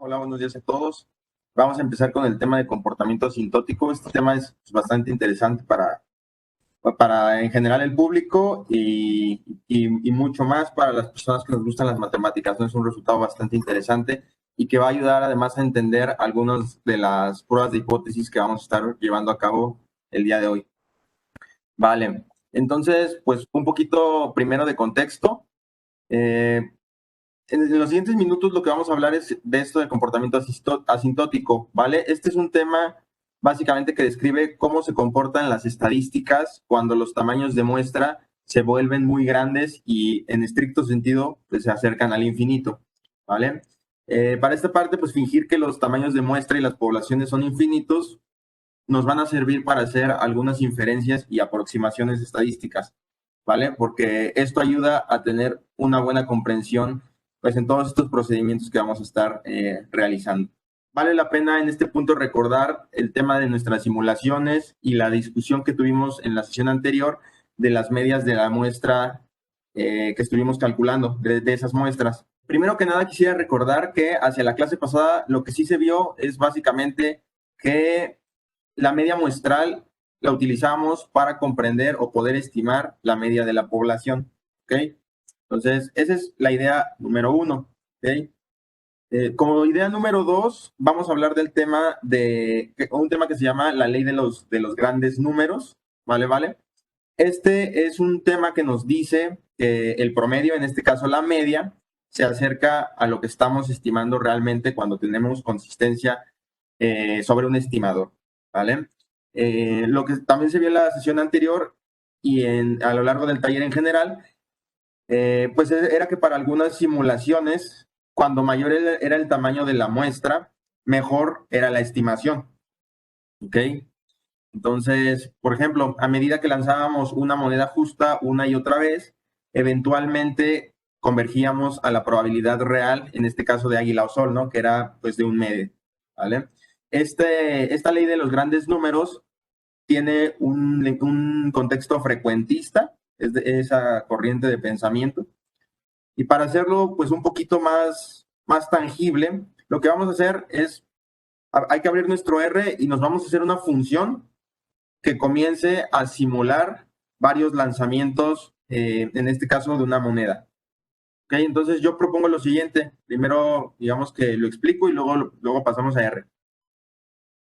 Hola, buenos días a todos. Vamos a empezar con el tema de comportamiento asintótico. Este tema es bastante interesante para en general el público y mucho más para las personas que nos gustan las matemáticas, ¿no? Es un resultado bastante interesante y que va a ayudar además a entender algunas de las pruebas de hipótesis que vamos a estar llevando a cabo el día de hoy. Vale, entonces, pues un poquito primero de contexto. Eh, en los siguientes minutos lo que vamos a hablar es de esto del comportamiento asintótico, ¿vale? Este es un tema básicamente que describe cómo se comportan las estadísticas cuando los tamaños de muestra se vuelven muy grandes y en estricto sentido pues, se acercan al infinito, ¿vale? Para esta parte, pues fingir que los tamaños de muestra y las poblaciones son infinitos nos van a servir para hacer algunas inferencias y aproximaciones estadísticas, ¿vale? Porque esto ayuda a tener una buena comprensión pues en todos estos procedimientos que vamos a estar realizando. Vale la pena en este punto recordar el tema de nuestras simulaciones y la discusión que tuvimos en la sesión anterior de las medias de la muestra que estuvimos calculando de esas muestras. Primero que nada quisiera recordar que hacia la clase pasada lo que sí se vio es básicamente que la media muestral la utilizamos para comprender o poder estimar la media de la población, ¿ok? Entonces, esa es la idea número uno, ¿ok? Como idea número dos, vamos a hablar del tema de un tema que se llama la ley de los grandes números, ¿vale? ¿Vale? Este es un tema que nos dice que el promedio, en este caso la media, se acerca a lo que estamos estimando realmente cuando tenemos consistencia sobre un estimador, ¿vale? Lo que también se vio en la sesión anterior y a lo largo del taller en general, pues era que para algunas simulaciones, cuando mayor era el tamaño de la muestra, mejor era la estimación, ¿ok? Entonces, por ejemplo, a medida que lanzábamos una moneda justa una y otra vez, eventualmente convergíamos a la probabilidad real, en este caso de águila o sol, ¿no? Que era pues de un medio, ¿vale? Esta ley de los grandes números tiene un contexto frecuentista, es de esa corriente de pensamiento. Y para hacerlo pues un poquito más tangible, lo que vamos a hacer es, hay que abrir nuestro R y nos vamos a hacer una función que comience a simular varios lanzamientos, en este caso de una moneda. ¿Okay? Entonces yo propongo lo siguiente, primero digamos que lo explico y luego pasamos a R.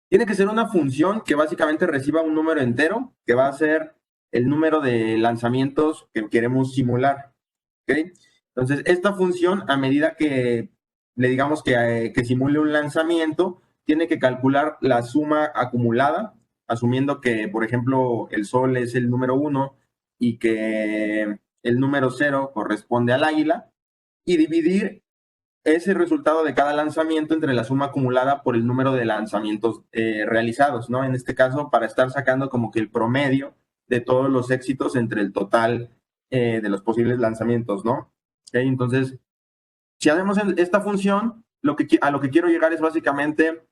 Tiene que ser una función que básicamente reciba un número entero, que va a ser el número de lanzamientos que queremos simular. ¿Okay? Entonces, esta función, a medida que le digamos que simule un lanzamiento, tiene que calcular la suma acumulada, asumiendo que, por ejemplo, el Sol es el número 1 y que el número 0 corresponde al águila, y dividir ese resultado de cada lanzamiento entre la suma acumulada por el número de lanzamientos realizados, ¿no? En este caso, para estar sacando como que el promedio de todos los éxitos entre el total de los posibles lanzamientos, ¿no? ¿Okay? Entonces, si hacemos esta función, a lo que quiero llegar es básicamente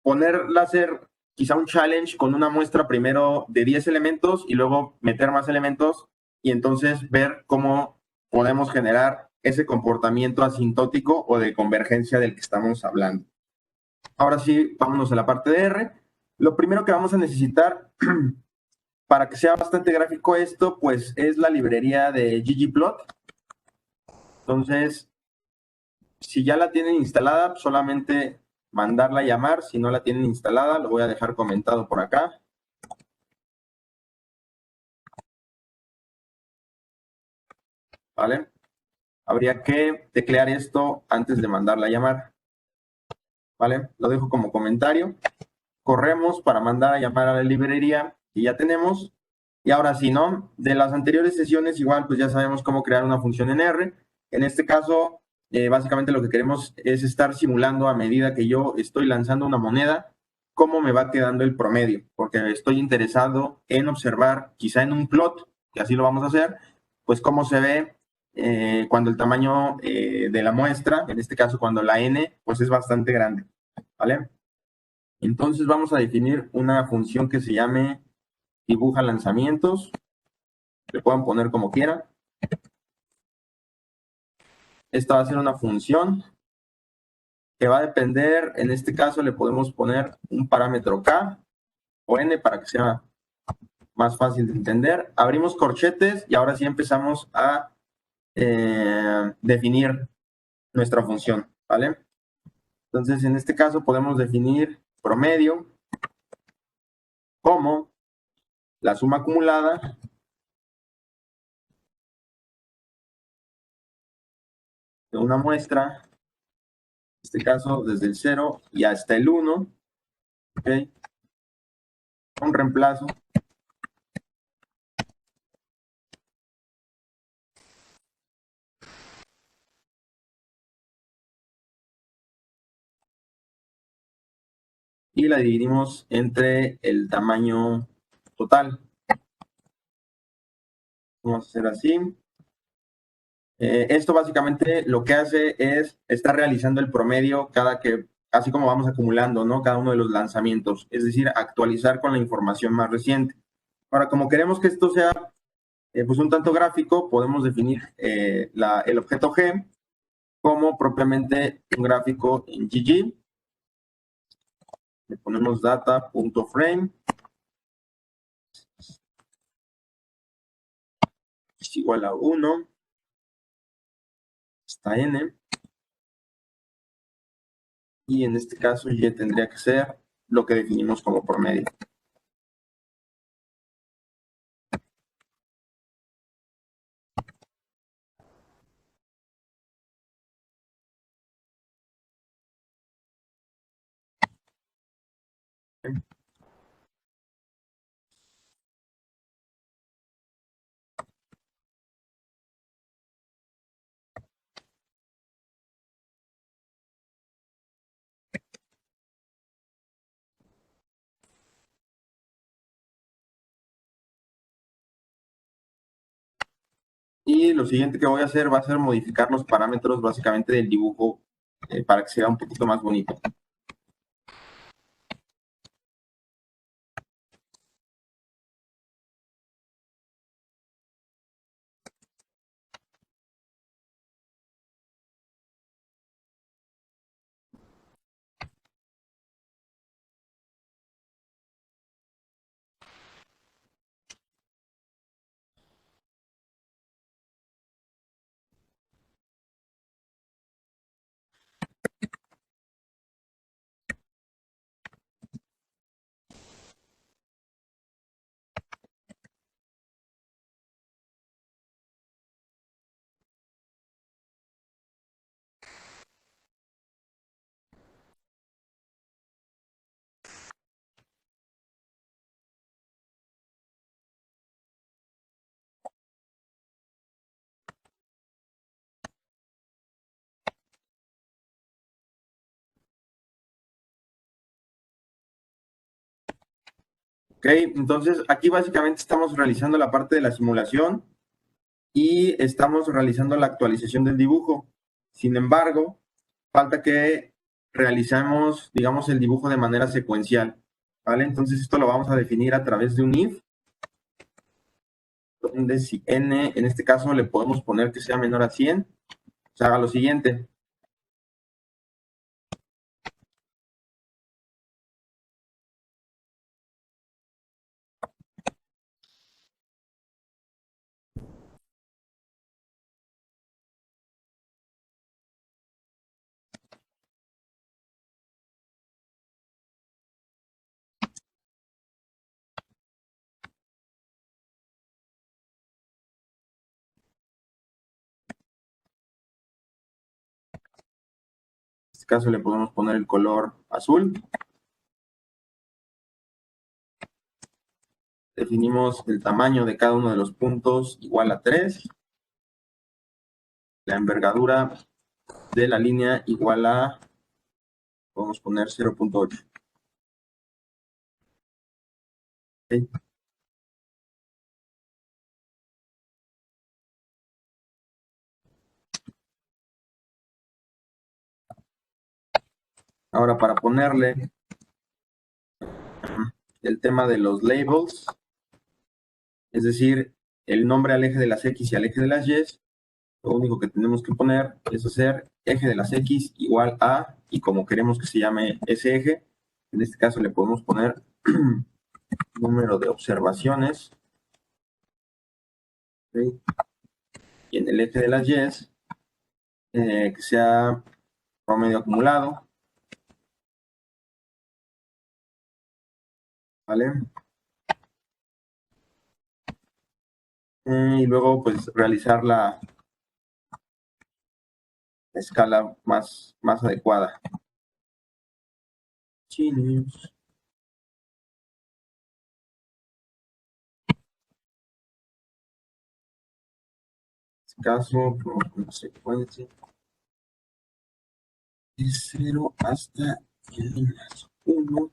ponerla a hacer quizá un challenge con una muestra primero de 10 elementos y luego meter más elementos y entonces ver cómo podemos generar ese comportamiento asintótico o de convergencia del que estamos hablando. Ahora sí, vámonos a la parte de R. Lo primero que vamos a necesitar para que sea bastante gráfico esto, pues es la librería de ggplot. Entonces, si ya la tienen instalada, solamente mandarla a llamar. Si no la tienen instalada, lo voy a dejar comentado por acá. ¿Vale? Habría que teclear esto antes de mandarla a llamar. ¿Vale? Lo dejo como comentario. Corremos para mandar a llamar a la librería que ya tenemos. Y ahora sí, ¿no? De las anteriores sesiones, igual, pues ya sabemos cómo crear una función en R. En este caso, básicamente lo que queremos es estar simulando a medida que yo estoy lanzando una moneda, cómo me va quedando el promedio, porque estoy interesado en observar, quizá en un plot, que así lo vamos a hacer, pues cómo se ve cuando el tamaño de la muestra, en este caso cuando la n, pues es bastante grande, ¿vale? Entonces vamos a definir una función que se llame dibuja lanzamientos, le puedan poner como quieran. Esta va a ser una función que va a depender, en este caso le podemos poner un parámetro K o N para que sea más fácil de entender. Abrimos corchetes y ahora sí empezamos a definir nuestra función, ¿vale? Entonces, en este caso podemos definir promedio como la suma acumulada de una muestra, en este caso desde el 0 y hasta el 1, ¿ok? Un reemplazo y la dividimos entre el tamaño total. Vamos a hacer así. Esto básicamente lo que hace es estar realizando el promedio así como vamos acumulando, ¿no? Cada uno de los lanzamientos, es decir, actualizar con la información más reciente. Ahora, como queremos que esto sea pues un tanto gráfico, podemos definir el objeto G como propiamente un gráfico en GG. Le ponemos data.frame es igual a 1 hasta n. Y en este caso y tendría que ser lo que definimos como promedio. Y lo siguiente que voy a hacer va a ser modificar los parámetros básicamente del dibujo para que sea un poquito más bonito. Ok, entonces aquí básicamente estamos realizando la parte de la simulación y estamos realizando la actualización del dibujo. Sin embargo, falta que realicemos, digamos, el dibujo de manera secuencial, ¿vale? Entonces esto lo vamos a definir a través de un if, donde si n, en este caso, le podemos poner que sea menor a 100, se haga lo siguiente. En este caso le podemos poner el color azul. Definimos el tamaño de cada uno de los puntos igual a 3. La envergadura de la línea igual a, podemos poner 0.8. ¿Okay? Ahora para ponerle el tema de los labels, es decir, el nombre al eje de las X y al eje de las Y, Lo único que tenemos que poner es hacer eje de las X igual a, y como queremos que se llame ese eje, en este caso le podemos poner número de observaciones. ¿Okay? Y en el eje de las Y, que sea promedio acumulado. ¿Vale? Y luego, pues, realizar la escala más adecuada. Chinos. En este caso, una secuencia de 0 hasta el más 1.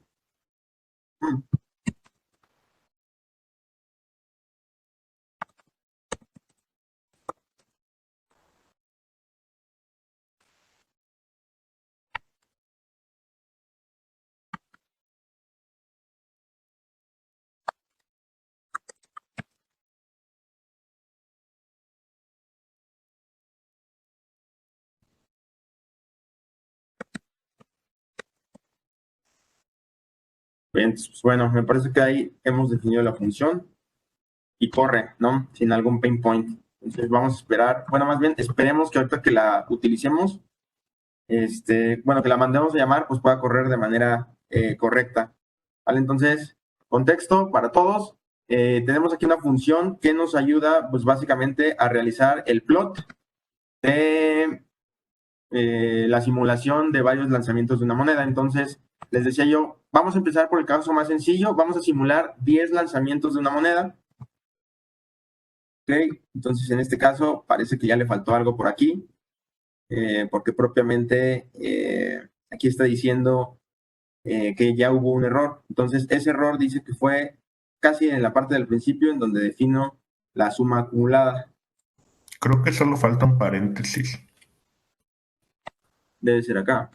Bien, pues, bueno, me parece que ahí hemos definido la función y corre, ¿no? Sin algún pain point. Entonces vamos a esperar, bueno, más bien esperemos que ahorita que la utilicemos, bueno, que la mandemos a llamar, pues pueda correr de manera correcta. ¿Vale? Entonces, contexto para todos. Tenemos aquí una función que nos ayuda, pues básicamente a realizar el plot de la simulación de varios lanzamientos de una moneda. Entonces, les decía yo, vamos a empezar por el caso más sencillo, vamos a simular 10 lanzamientos de una moneda. ¿Ok? Entonces, en este caso, parece que ya le faltó algo por aquí, porque propiamente aquí está diciendo que ya hubo un error. Entonces, ese error dice que fue casi en la parte del principio en donde defino la suma acumulada. Creo que solo falta un paréntesis. Debe ser acá.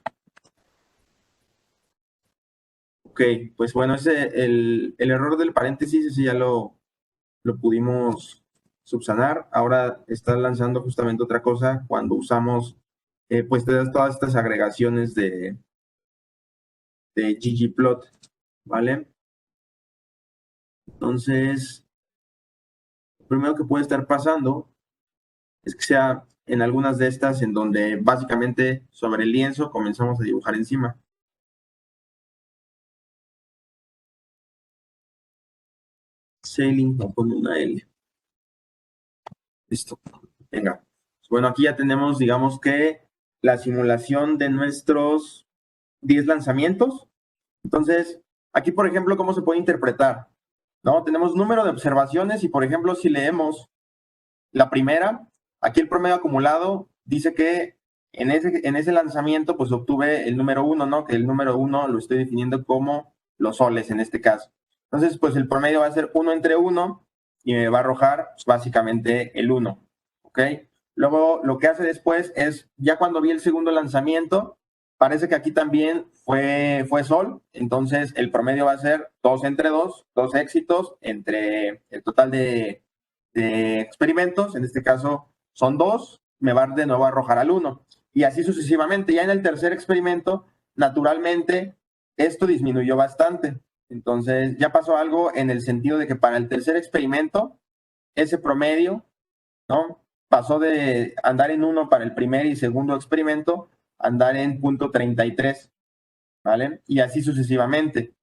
Ok, pues bueno, el error del paréntesis, ese ya lo pudimos subsanar. Ahora está lanzando justamente otra cosa cuando usamos pues todas estas agregaciones de ggplot, ¿vale? Entonces, lo primero que puede estar pasando es que sea en algunas de estas en donde básicamente sobre el lienzo comenzamos a dibujar encima. Sailing con una L. Listo. Venga. Bueno, aquí ya tenemos, digamos que la simulación de nuestros 10 lanzamientos. Entonces, aquí, por ejemplo, ¿cómo se puede interpretar? ¿No? Tenemos número de observaciones y, por ejemplo, si leemos la primera, aquí el promedio acumulado dice que en ese lanzamiento, pues obtuve el número 1, ¿no? Que el número 1 lo estoy definiendo como los soles en este caso. Entonces, pues el promedio va a ser 1 entre 1 y me va a arrojar pues, básicamente el 1, ¿ok? Luego, lo que hace después es, ya cuando vi el segundo lanzamiento, parece que aquí también fue sol, entonces el promedio va a ser 2 entre 2, 2 éxitos entre el total de experimentos, en este caso son 2, me va de nuevo a arrojar al 1. Y así sucesivamente. Ya en el tercer experimento, naturalmente, esto disminuyó bastante. Entonces, ya pasó algo en el sentido de que para el tercer experimento, ese promedio, ¿no? Pasó de andar en 1 para el primer y segundo experimento, a andar en .33, ¿vale? Y así sucesivamente.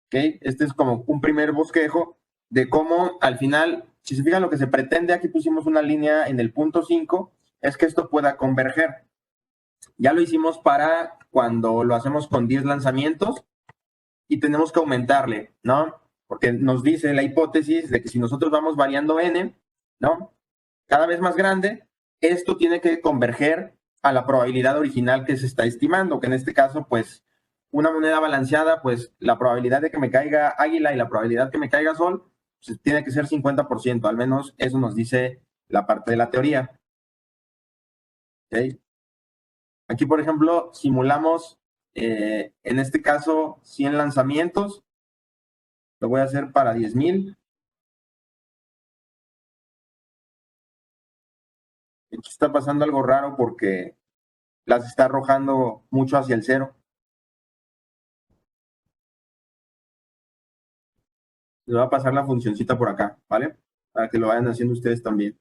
¿Ok? Este es como un primer bosquejo de cómo al final, si se fijan lo que se pretende, aquí pusimos una línea en el punto 5, es que esto pueda converger. Ya lo hicimos para cuando lo hacemos con 10 lanzamientos y tenemos que aumentarle, ¿no? Porque nos dice la hipótesis de que si nosotros vamos variando n, ¿no? Cada vez más grande, esto tiene que converger a la probabilidad original que se está estimando, que en este caso, pues, una moneda balanceada, pues, la probabilidad de que me caiga águila y la probabilidad que me caiga sol, pues, tiene que ser 50%, al menos eso nos dice la parte de la teoría. ¿Okay? Aquí, por ejemplo, simulamos, en este caso, 100 lanzamientos, lo voy a hacer para 10,000. Aquí está pasando algo raro porque las está arrojando mucho hacia el cero. Les va a pasar la funcioncita por acá, ¿vale? Para que lo vayan haciendo ustedes también.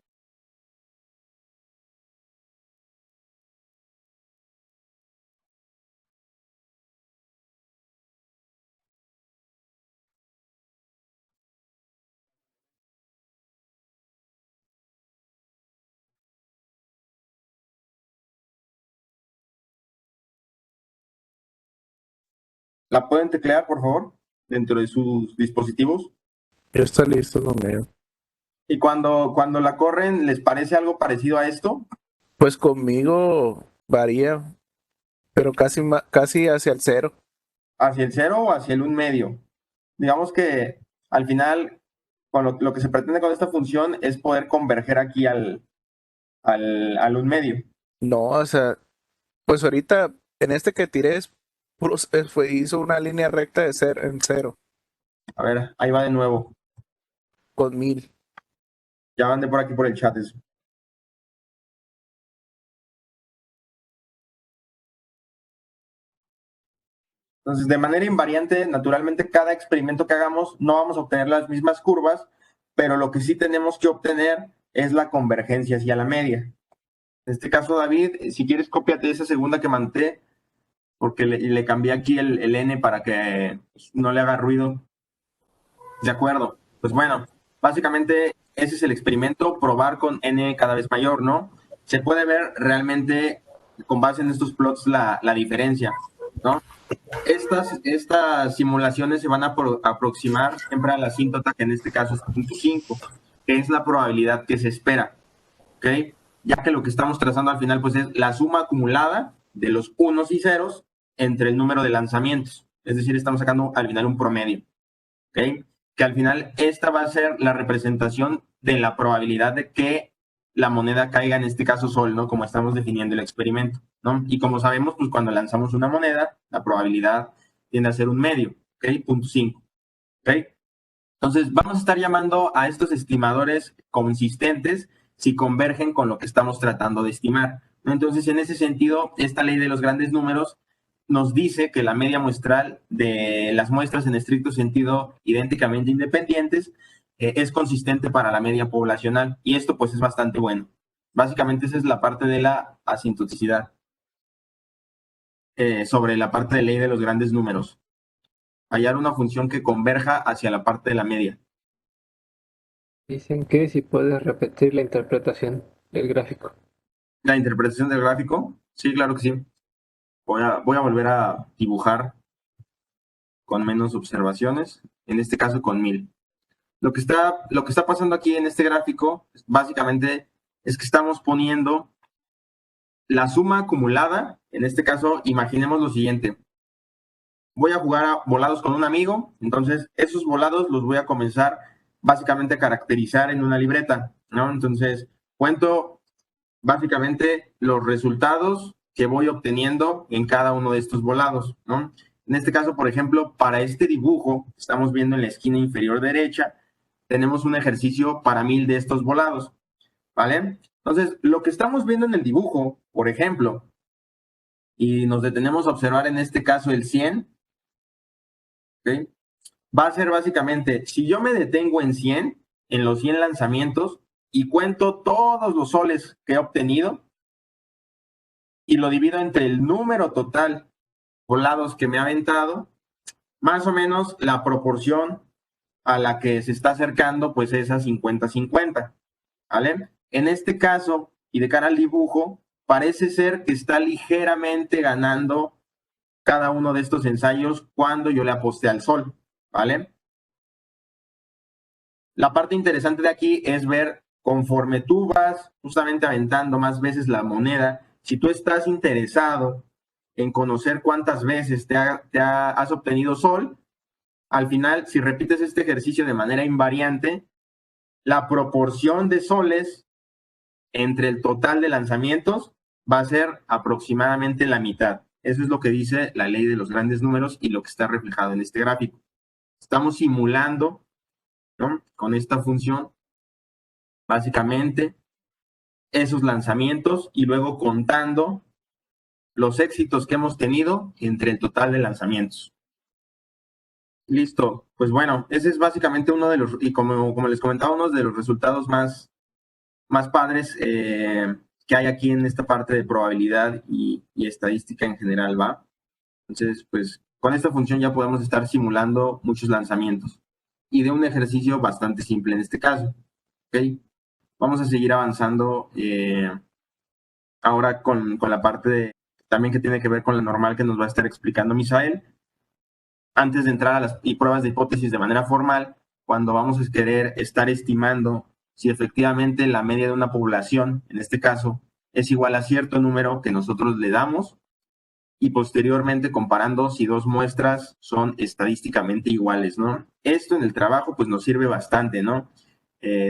¿La pueden teclear, por favor, dentro de sus dispositivos? Ya está listo conmigo. Y cuando la corren, ¿les parece algo parecido a esto? Pues conmigo varía, pero casi hacia el cero. ¿Hacia el cero o hacia el un medio? Digamos que al final, con lo que se pretende con esta función es poder converger aquí al un medio. No, o sea, pues ahorita en este que tiré hizo una línea recta de cero en cero A ver, ahí va de nuevo. con 1000. Ya mandé por aquí por el chat eso. Entonces, de manera invariante, naturalmente, cada experimento que hagamos no vamos a obtener las mismas curvas, pero lo que sí tenemos que obtener es la convergencia hacia la media. En este caso, David, si quieres, cópiate esa segunda que mandé, porque le cambié aquí el n para que no le haga ruido. De acuerdo. Pues bueno, básicamente ese es el experimento, probar con n cada vez mayor, ¿no? Se puede ver realmente con base en estos plots la diferencia, ¿no? Estas simulaciones se van a aproximar siempre a la asíntota, que en este caso es 0.5, que es la probabilidad que se espera, ¿ok? Ya que lo que estamos trazando al final pues es la suma acumulada de los unos y ceros entre el número de lanzamientos. Es decir, estamos sacando al final un promedio, ¿ok? Que al final esta va a ser la representación de la probabilidad de que la moneda caiga, en este caso sol, ¿no? Como estamos definiendo el experimento, ¿no? Y como sabemos, pues cuando lanzamos una moneda, la probabilidad tiende a ser un medio, ¿ok? 0.5, ¿ok? Entonces, vamos a estar llamando a estos estimadores consistentes si convergen con lo que estamos tratando de estimar, ¿no? Entonces, en ese sentido, esta ley de los grandes números nos dice que la media muestral de las muestras en estricto sentido idénticamente independientes es consistente para la media poblacional, y esto pues es bastante bueno. Básicamente esa es la parte de la asintoticidad sobre la parte de ley de los grandes números. Hallar una función que converja hacia la parte de la media. Dicen que si puedes repetir la interpretación del gráfico. La interpretación del gráfico, sí, claro que sí. Voy a volver a dibujar con menos observaciones, en este caso con 1000. Lo que está pasando aquí en este gráfico, básicamente, es que estamos poniendo la suma acumulada. En este caso, imaginemos lo siguiente. Voy a jugar a volados con un amigo, entonces esos volados los voy a comenzar básicamente a caracterizar en una libreta, ¿no? Entonces, cuento básicamente los resultados que voy obteniendo en cada uno de estos volados, ¿no? En este caso, por ejemplo, para este dibujo, estamos viendo en la esquina inferior derecha, tenemos un ejercicio para 1000 de estos volados, ¿vale? Entonces, lo que estamos viendo en el dibujo, por ejemplo, y nos detenemos a observar en este caso el 100, ¿ok? Va a ser básicamente, si yo me detengo en 100, en los 100 lanzamientos, y cuento todos los soles que he obtenido, y lo divido entre el número total volados que me ha aventado, más o menos la proporción a la que se está acercando, pues es a 50-50, ¿vale? En este caso, y de cara al dibujo, parece ser que está ligeramente ganando cada uno de estos ensayos cuando yo le aposté al sol, ¿vale? La parte interesante de aquí es ver conforme tú vas justamente aventando más veces la moneda, si tú estás interesado en conocer cuántas veces has obtenido sol, al final, si repites este ejercicio de manera invariante, la proporción de soles entre el total de lanzamientos va a ser aproximadamente la mitad. Eso es lo que dice la ley de los grandes números y lo que está reflejado en este gráfico. Estamos simulando, ¿no?, con esta función, básicamente, esos lanzamientos y luego contando los éxitos que hemos tenido entre el total de lanzamientos. Listo, pues bueno, ese es básicamente uno de los, y como les comentaba, uno de los resultados más padres que hay aquí en esta parte de probabilidad y estadística en general, ¿va? Entonces, pues con esta función ya podemos estar simulando muchos lanzamientos y de un ejercicio bastante simple en este caso, ¿ok? Vamos a seguir avanzando ahora con la parte de, también que tiene que ver con la normal que nos va a estar explicando Misael. Antes de entrar a las pruebas de hipótesis de manera formal, cuando vamos a querer estar estimando si efectivamente la media de una población, en este caso, es igual a cierto número que nosotros le damos, y posteriormente comparando si dos muestras son estadísticamente iguales, ¿no? Esto en el trabajo pues nos sirve bastante, ¿no?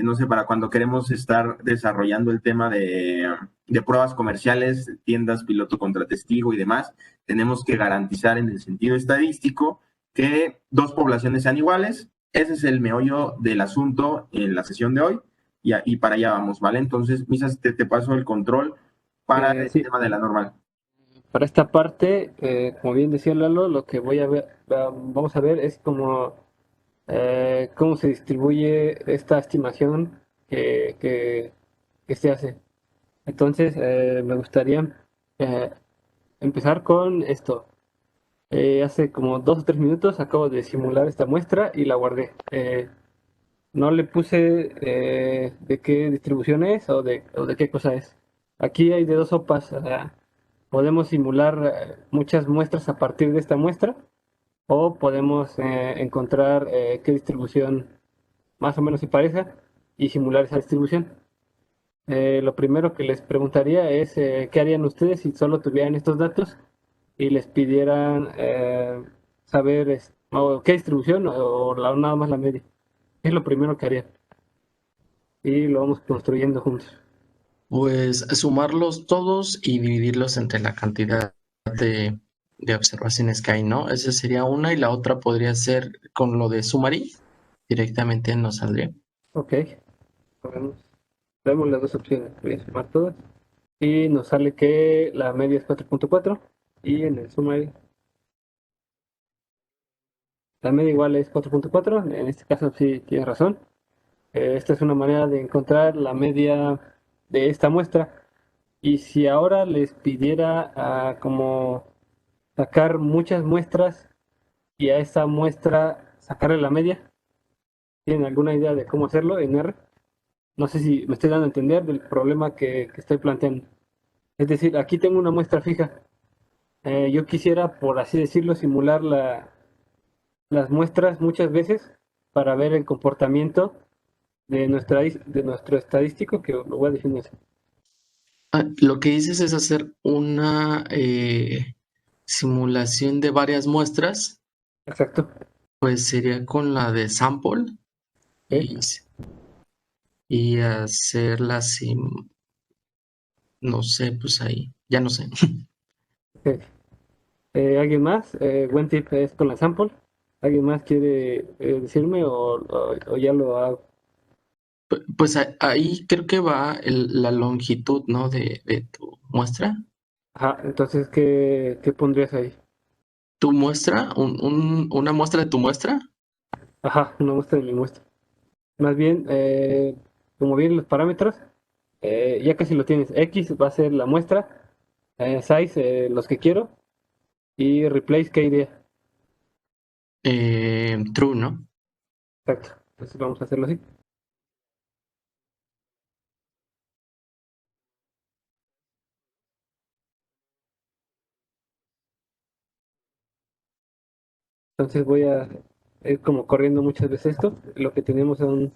No sé, para cuando queremos estar desarrollando el tema de pruebas comerciales, tiendas, piloto contra testigo y demás, tenemos que garantizar en el sentido estadístico que dos poblaciones sean iguales. Ese es el meollo del asunto en la sesión de hoy y para allá vamos, ¿vale? Entonces, Misas, te paso el control para el Sí, tema de la normal. para esta parte, como bien decía Lalo, lo que voy a ver, vamos a ver es cómo se distribuye esta estimación que se hace. Entonces, me gustaría eh, empezar con esto. Hace como 2 o 3 minutos acabo de simular esta muestra y la guardé. No le puse de qué distribución es o de qué cosa es. Aquí hay de dos sopas. O sea, podemos simular muchas muestras a partir de esta muestra o podemos encontrar qué distribución más o menos se parece y simular esa distribución. Lo primero que les preguntaría es qué harían ustedes si solo tuvieran estos datos y les pidieran saber o qué distribución o nada más la media. Es lo primero que harían y lo vamos construyendo juntos. Pues sumarlos todos y dividirlos entre la cantidad de, de observaciones que hay, ¿no? Esa sería una y la otra podría ser con lo de Summary, directamente nos saldría. Ok, vemos, vemos las dos opciones. Voy a sumar todas y nos sale que la media es 4.4 y en el summary la media igual es 4.4. En este caso sí tienes razón. Esta es una manera de encontrar la media de esta muestra. Y si ahora les pidiera como sacar muchas muestras y a esa muestra sacarle la media, ¿tienen alguna idea de cómo hacerlo en R? No sé si me estoy dando a entender del problema que estoy planteando. Es decir, aquí tengo una muestra fija. Yo quisiera, por así decirlo, simular las muestras muchas veces para ver el comportamiento de nuestro estadístico, que lo voy a definir así. Lo que dices es hacer una simulación de varias muestras, Exacto. pues sería con la de sample y, Ok, y hacer la no sé, pues ahí, ya no sé. ok. ¿Alguien más? Buen tip es con la sample. ¿Alguien más quiere decirme o ya lo hago? Pues ahí creo que va la longitud, ¿no? De tu muestra. Ajá, entonces, ¿qué pondrías ahí? ¿Tu muestra? ¿Una muestra de tu muestra? Ajá, una muestra de mi muestra. Más bien, como vienen los parámetros, ya casi lo tienes. X va a ser la muestra, size, los que quiero, y replace, ¿qué idea? True, ¿no? Exacto. Entonces vamos a hacerlo así. Entonces voy a ir como corriendo muchas veces esto. Lo que tenemos son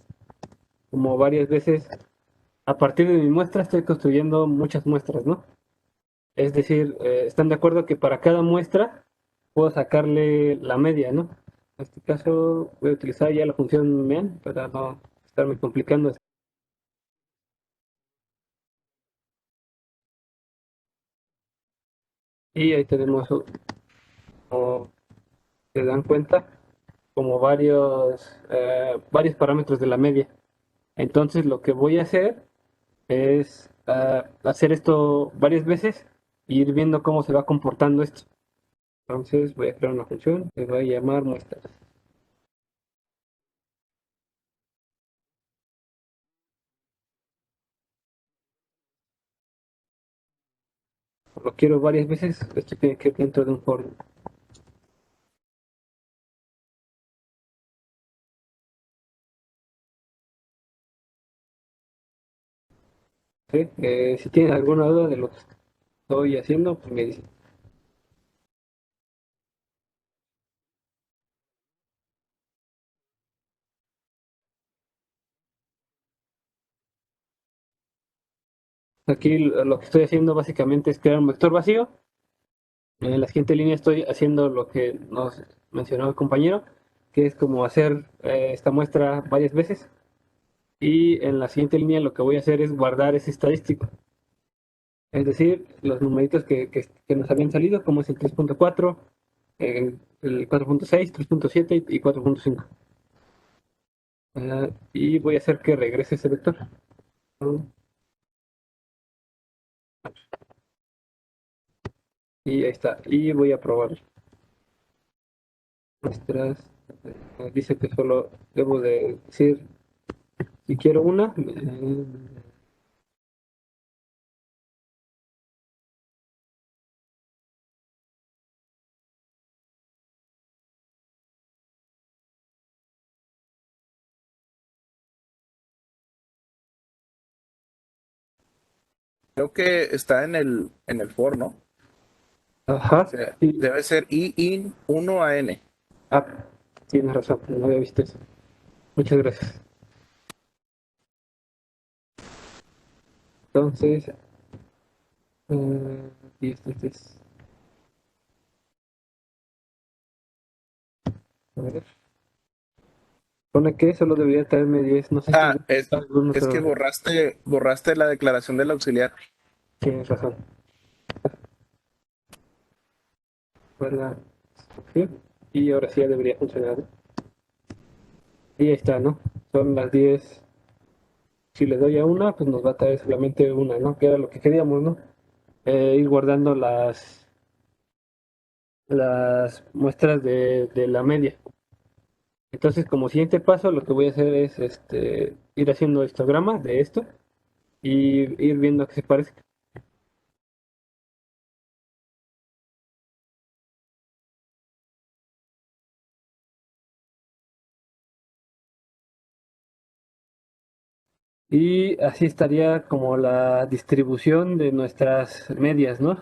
como varias veces, a partir de mi muestra estoy construyendo muchas muestras, ¿no? Es decir, están de acuerdo que para cada muestra puedo sacarle la media, ¿no? En este caso voy a utilizar ya la función mean para no estarme complicando. Y ahí tenemos, como se dan cuenta, como varios parámetros de la media. Entonces lo que voy a hacer es hacer esto varias veces y ir viendo cómo se va comportando esto. Entonces voy a crear una función que voy a llamar muestras. Lo quiero varias veces, esto tiene que ir dentro de un for. ¿Sí? Si tienen alguna duda de lo que estoy haciendo, pues me dicen. Aquí lo que estoy haciendo básicamente es crear un vector vacío. En la siguiente línea estoy haciendo lo que nos mencionó el compañero, que es como hacer esta muestra varias veces. Y en la siguiente línea lo que voy a hacer es guardar ese estadístico. Es decir, los numeritos que nos habían salido, como es el 3.4, el 4.6, 3.7 y 4.5. Y voy a hacer que regrese ese vector. Y ahí está. Y voy a probar. Muestras. Dice que solo debo de decir si quiero una. Creo que está en el for, ¿no? Ajá. O sea, Sí. debe ser i in 1 a n. Ah, tienes razón. No había visto eso. Muchas gracias. Entonces, y este es. A ver. Pone que solo debería traerme 10. No sé si Ah, algunos es que errores. borraste la declaración del auxiliar. Tienes razón. Bueno, sí. Y ahora sí ya debería funcionar. Y ahí está, ¿no? Son las 10. Si le doy a una, pues nos va a traer solamente una, ¿no? Que era lo que queríamos, ¿no? Ir guardando las muestras de la media. Entonces, como siguiente paso, lo que voy a hacer es ir haciendo histogramas de esto y ir viendo a qué se parece. Y así estaría como la distribución de nuestras medias, ¿no?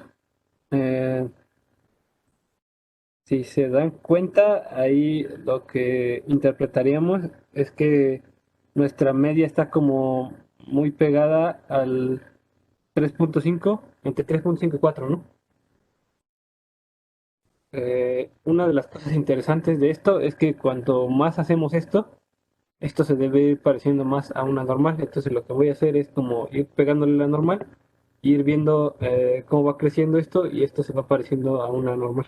Eh, si se dan cuenta, ahí lo que interpretaríamos es que nuestra media está como muy pegada al 3.5, entre 3.5 y 4, ¿no? Una de las cosas interesantes de esto es que cuanto más hacemos esto se debe ir pareciendo más a una normal. Entonces lo que voy a hacer es como ir pegándole la normal, y ir viendo cómo va creciendo esto y esto se va pareciendo a una normal.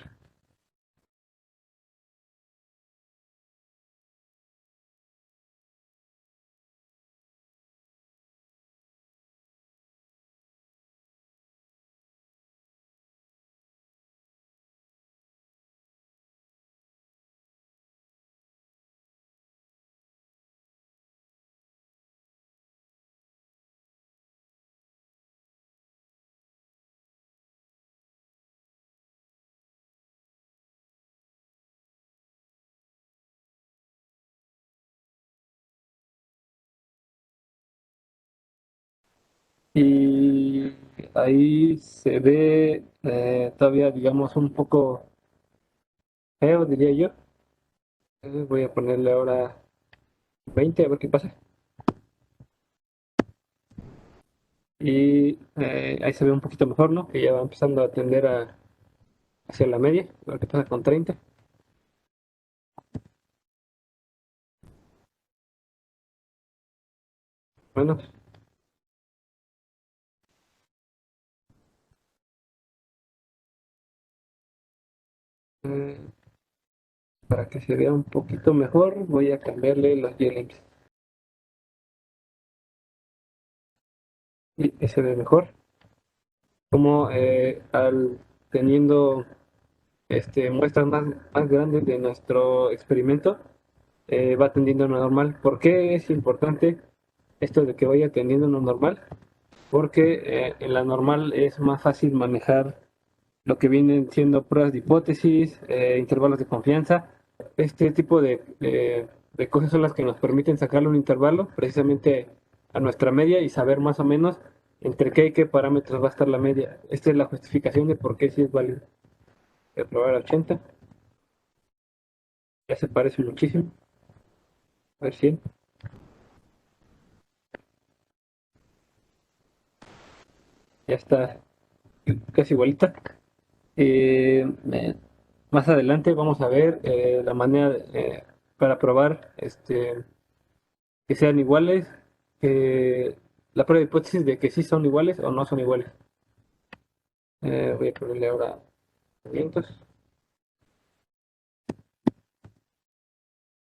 Y ahí se ve todavía, digamos, un poco feo, diría yo. Voy a ponerle ahora 20 a ver qué pasa. Y ahí se ve un poquito mejor, ¿no? Que ya va empezando a tender hacia la media. A ver qué pasa con 30. Bueno, eh, para que se vea un poquito mejor, voy a cambiarle los yearlings. y se ve mejor. Como teniendo muestras más grandes de nuestro experimento, va tendiendo a lo normal. ¿Por qué es importante esto de que vaya tendiendo a lo normal? Porque en la normal es más fácil manejar lo que vienen siendo pruebas de hipótesis, intervalos de confianza. Este tipo de cosas son las que nos permiten sacarle un intervalo precisamente a nuestra media y saber más o menos entre qué y qué parámetros va a estar la media. Esta es la justificación de por qué sí es válido. Voy a probar 80. Ya se parece muchísimo. A ver 100. Ya está casi igualita. Más adelante vamos a ver la manera para probar que sean iguales, la prueba de hipótesis de que sí son iguales o no son iguales. Voy a ponerle ahora 500.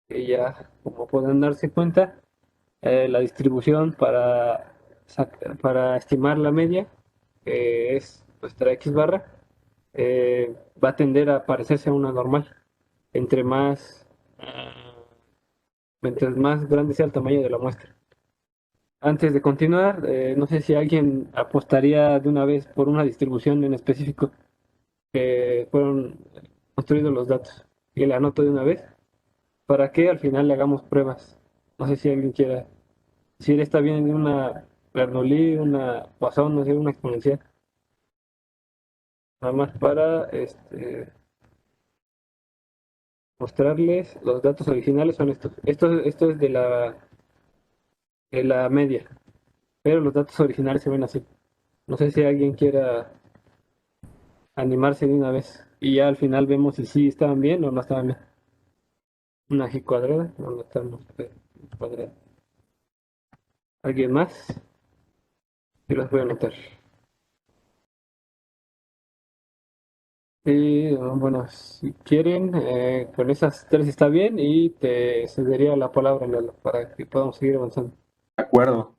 Y ya, como pueden darse cuenta, la distribución para estimar la media, que es nuestra X barra, va a tender a parecerse a una normal. Entre más, mientras más grande sea el tamaño de la muestra. Antes de continuar, no sé si alguien apostaría de una vez por una distribución en específico que fueron construidos los datos. Y la anoto de una vez para que al final le hagamos pruebas. No sé si alguien quiera. Si está bien una Bernoulli, una Poisson, no sé, una exponencial. Nada más para mostrarles los datos originales son estos. Esto es de la media, pero los datos originales se ven así. No sé si alguien quiera animarse de una vez. Y ya al final vemos si sí estaban bien o no estaban bien. Una G cuadrada, no estamos cuadrada. ¿Alguien más? Yo las voy a anotar. Y bueno, si quieren, con esas tres está bien y te cedería la palabra, Lalo, para que podamos seguir avanzando. De acuerdo.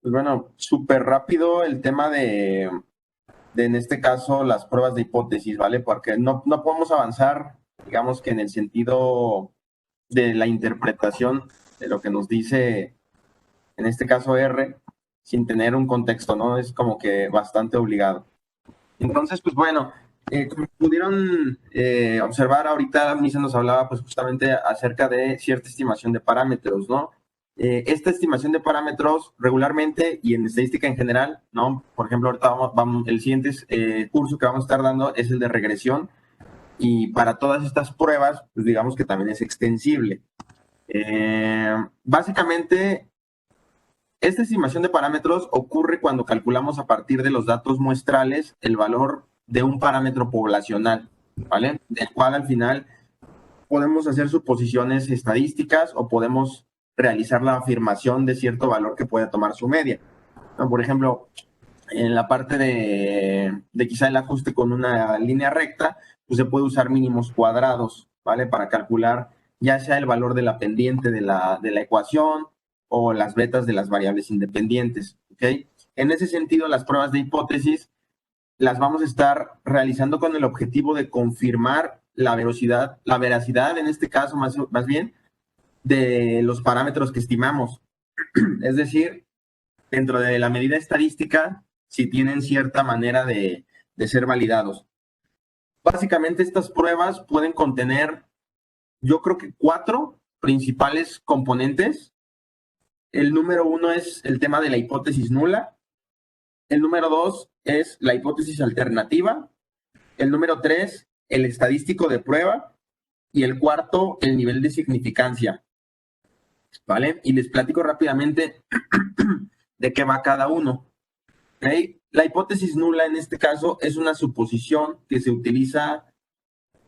Pues bueno, súper rápido el tema de, en este caso, las pruebas de hipótesis, ¿vale? Porque no podemos avanzar, digamos que en el sentido de la interpretación de lo que nos dice, en este caso R, sin tener un contexto, ¿no? Es como que bastante obligado. Entonces, pues bueno, como pudieron observar, ahorita Misa nos hablaba pues justamente acerca de cierta estimación de parámetros, ¿no? Esta estimación de parámetros regularmente y en estadística en general, ¿no? Por ejemplo, ahorita el siguiente curso que vamos a estar dando es el de regresión y para todas estas pruebas, pues digamos que también es extensible. Básicamente, esta estimación de parámetros ocurre cuando calculamos a partir de los datos muestrales el valor de un parámetro poblacional, ¿vale? Del cual al final podemos hacer suposiciones estadísticas o podemos realizar la afirmación de cierto valor que puede tomar su media, ¿no? Por ejemplo, en la parte de quizá el ajuste con una línea recta, pues se puede usar mínimos cuadrados, ¿vale? Para calcular ya sea el valor de la pendiente de la ecuación o las betas de las variables independientes, ¿ok? En ese sentido, las pruebas de hipótesis las vamos a estar realizando con el objetivo de confirmar la veracidad en este caso más bien, de los parámetros que estimamos. Es decir, dentro de la medida estadística, si tienen cierta manera de ser validados. Básicamente estas pruebas pueden contener, yo creo que 4 principales componentes. El número 1 es el tema de la hipótesis nula. El número 2 es la hipótesis alternativa. El número 3, el estadístico de prueba. Y el cuarto, el nivel de significancia. ¿Vale? Y les platico rápidamente de qué va cada uno. ¿Okay? La hipótesis nula en este caso es una suposición que se utiliza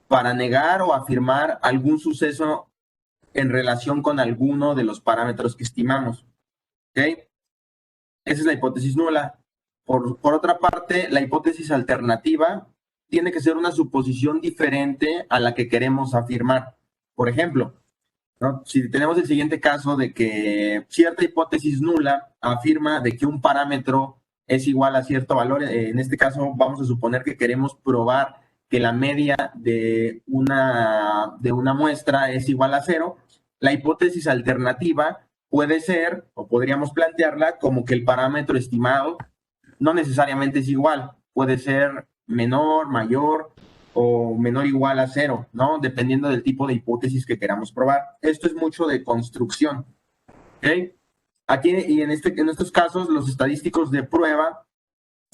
para negar o afirmar algún suceso en relación con alguno de los parámetros que estimamos. ¿Okay? Esa es la hipótesis nula. Por otra parte, la hipótesis alternativa tiene que ser una suposición diferente a la que queremos afirmar. Por ejemplo, ¿no? Si tenemos el siguiente caso de que cierta hipótesis nula afirma de que un parámetro es igual a cierto valor. En este caso vamos a suponer que queremos probar que la media de una muestra es igual a 0. La hipótesis alternativa puede ser, o podríamos plantearla como que el parámetro estimado no necesariamente es igual, puede ser menor, mayor o menor o igual a 0, ¿no? Dependiendo del tipo de hipótesis que queramos probar. Esto es mucho de construcción, ¿ok? Aquí y en estos casos los estadísticos de prueba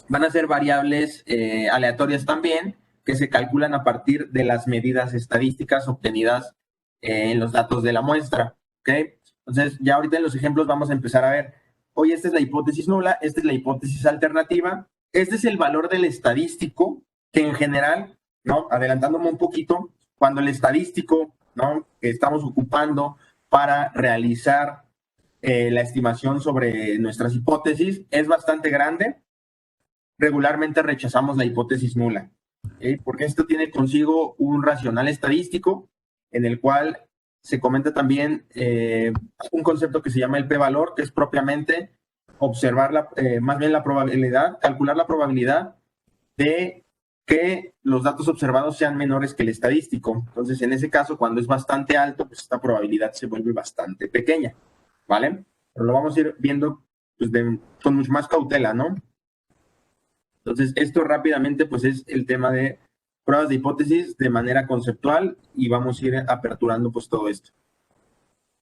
van a ser variables aleatorias también, que se calculan a partir de las medidas estadísticas obtenidas en los datos de la muestra, ¿ok? Entonces, ya ahorita en los ejemplos vamos a empezar a ver, oye, esta es la hipótesis nula, esta es la hipótesis alternativa, este es el valor del estadístico, que en general, ¿no? Adelantándome un poquito, cuando el estadístico, ¿no? Que estamos ocupando para realizar la estimación sobre nuestras hipótesis es bastante grande, regularmente rechazamos la hipótesis nula, ¿okay? Porque esto tiene consigo un racional estadístico en el cual se comenta también un concepto que se llama el p-valor, que es propiamente observar más bien la probabilidad, calcular la probabilidad de que los datos observados sean menores que el estadístico. Entonces, en ese caso, cuando es bastante alto, pues esta probabilidad se vuelve bastante pequeña, ¿vale? Pero lo vamos a ir viendo pues, con mucho más cautela, ¿no? Entonces, esto rápidamente, pues es el tema de pruebas de hipótesis de manera conceptual y vamos a ir aperturando pues todo esto.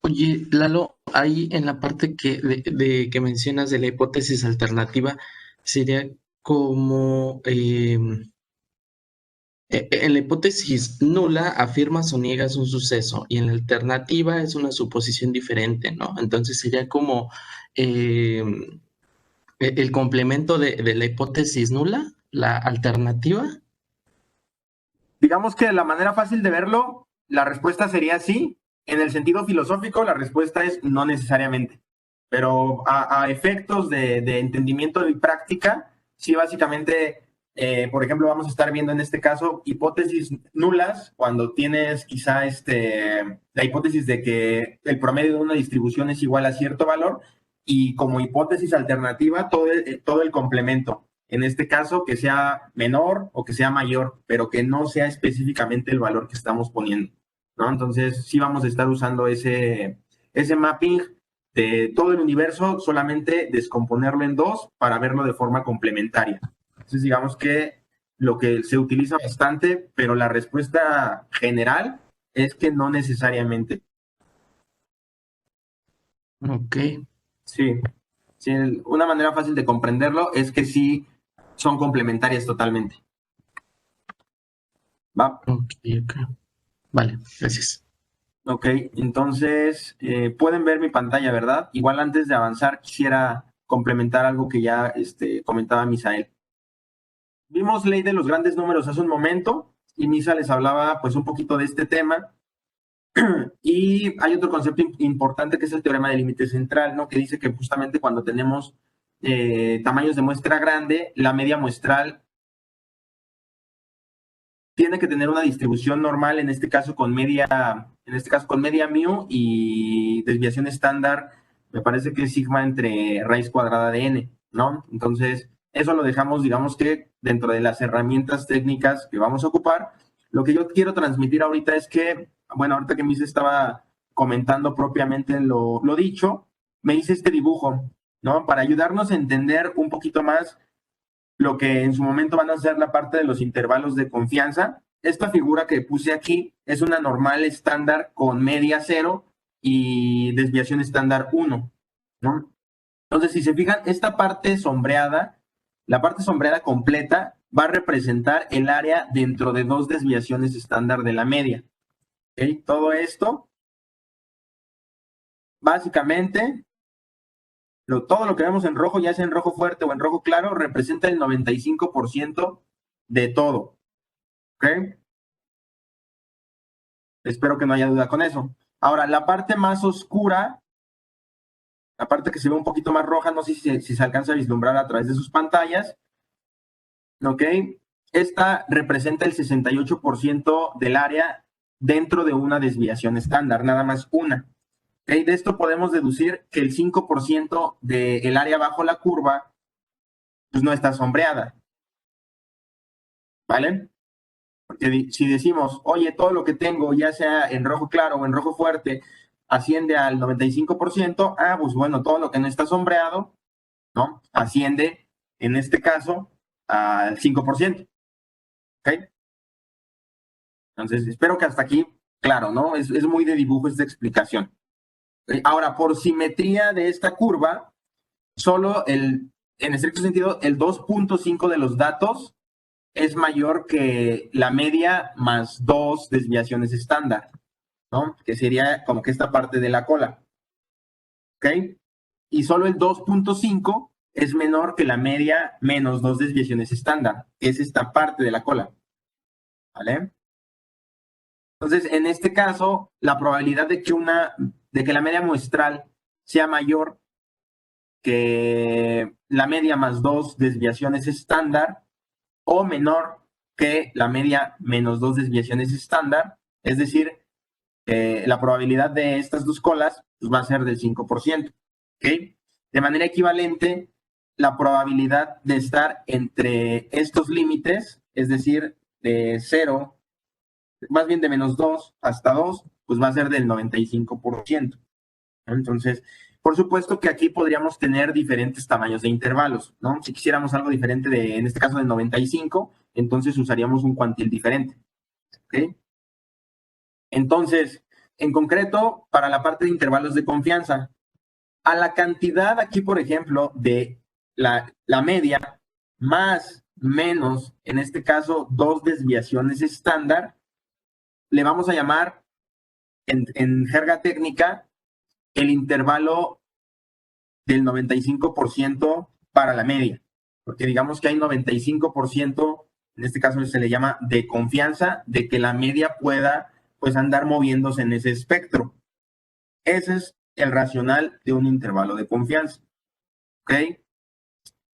Oye, Lalo, ahí en la parte que mencionas de la hipótesis alternativa, sería como en la hipótesis nula afirmas o niegas un suceso y en la alternativa es una suposición diferente, ¿no? Entonces sería como el complemento de la hipótesis nula, la alternativa. Digamos que la manera fácil de verlo, la respuesta sería sí. En el sentido filosófico, la respuesta es no necesariamente. Pero a efectos de entendimiento y práctica, sí, básicamente, por ejemplo, vamos a estar viendo en este caso hipótesis nulas cuando tienes quizá la hipótesis de que el promedio de una distribución es igual a cierto valor y como hipótesis alternativa todo el complemento. En este caso, que sea menor o que sea mayor, pero que no sea específicamente el valor que estamos poniendo, ¿no? Entonces, sí vamos a estar usando ese mapping de todo el universo, solamente descomponerlo en dos para verlo de forma complementaria. Entonces, digamos que lo que se utiliza bastante, pero la respuesta general es que no necesariamente. Ok. Sí, sí, una manera fácil de comprenderlo es que sí son complementarias totalmente. ¿Va? Ok. Vale, gracias. Ok, entonces pueden ver mi pantalla, ¿verdad? Igual antes de avanzar quisiera complementar algo que ya comentaba Misael. Vimos ley de los grandes números hace un momento y Misa les hablaba pues un poquito de este tema. Y hay otro concepto importante que es el teorema del límite central, ¿no? Que dice que justamente cuando tenemos tamaños de muestra grande, la media muestral tiene que tener una distribución normal, en este caso con media mu y desviación estándar, me parece que es sigma entre raíz cuadrada de n, ¿no? Entonces, eso lo dejamos, digamos que dentro de las herramientas técnicas que vamos a ocupar. Lo que yo quiero transmitir ahorita es que, bueno, ahorita que Misa estaba comentando propiamente lo dicho, me hice este dibujo, ¿no? Para ayudarnos a entender un poquito más lo que en su momento van a ser la parte de los intervalos de confianza. Esta figura que puse aquí es una normal estándar con media 0 y desviación estándar 1, ¿no? Entonces, si se fijan, esta parte sombreada, la parte sombreada completa va a representar el área dentro de dos desviaciones estándar de la media. ¿Okay? Todo esto, básicamente, todo lo que vemos en rojo, ya sea en rojo fuerte o en rojo claro, representa el 95% de todo. ¿Ok? Espero que no haya duda con eso. Ahora, la parte más oscura, la parte que se ve un poquito más roja, no sé si se alcanza a vislumbrar a través de sus pantallas. ¿Ok? Esta representa el 68% del área dentro de una desviación estándar, nada más una. ¿Okay? De esto podemos deducir que el 5% del área bajo la curva pues no está sombreada, ¿vale? Porque si decimos, oye, todo lo que tengo, ya sea en rojo claro o en rojo fuerte, asciende al 95%, pues bueno, todo lo que no está sombreado, ¿no? Asciende, en este caso, al 5%, ¿ok? Entonces, espero que hasta aquí, claro, ¿no? Es muy de dibujo esta explicación. Ahora, por simetría de esta curva, solo en estricto sentido, el 2.5 de los datos es mayor que la media más 2 desviaciones estándar, ¿no? Que sería como que esta parte de la cola, ¿ok? Y solo el 2.5 es menor que la media menos 2 desviaciones estándar, que es esta parte de la cola, ¿vale? Entonces, en este caso, la probabilidad de que la media muestral sea mayor que la media más 2 desviaciones estándar o menor que la media menos 2 desviaciones estándar, es decir, la probabilidad de estas dos colas pues, va a ser del 5%. ¿Ok? De manera equivalente, la probabilidad de estar entre estos límites, es decir, de 0, más bien de menos 2 hasta 2, pues va a ser del 95%. Entonces, por supuesto que aquí podríamos tener diferentes tamaños de intervalos, ¿no? Si quisiéramos algo diferente en este caso de 95, entonces usaríamos un cuantil diferente, ¿ok? Entonces, en concreto, para la parte de intervalos de confianza, a la cantidad aquí, por ejemplo, de la media más menos, en este caso, 2 desviaciones estándar, le vamos a llamar en jerga técnica el intervalo del 95% para la media, porque digamos que hay 95%, en este caso se le llama de confianza, de que la media pueda pues andar moviéndose en ese espectro. Ese es el racional de un intervalo de confianza, ¿ok?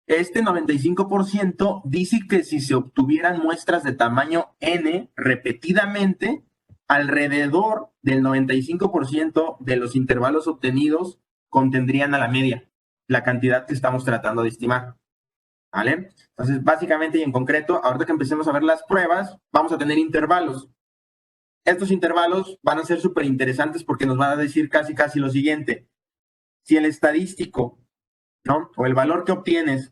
Este 95% dice que si se obtuvieran muestras de tamaño n repetidamente, alrededor del 95% de los intervalos obtenidos contendrían a la media, la cantidad que estamos tratando de estimar, ¿vale? Entonces, básicamente y en concreto, ahorita que empecemos a ver las pruebas, vamos a tener intervalos. Estos intervalos van a ser súper interesantes porque nos van a decir casi lo siguiente. Si el estadístico, ¿no? O el valor que obtienes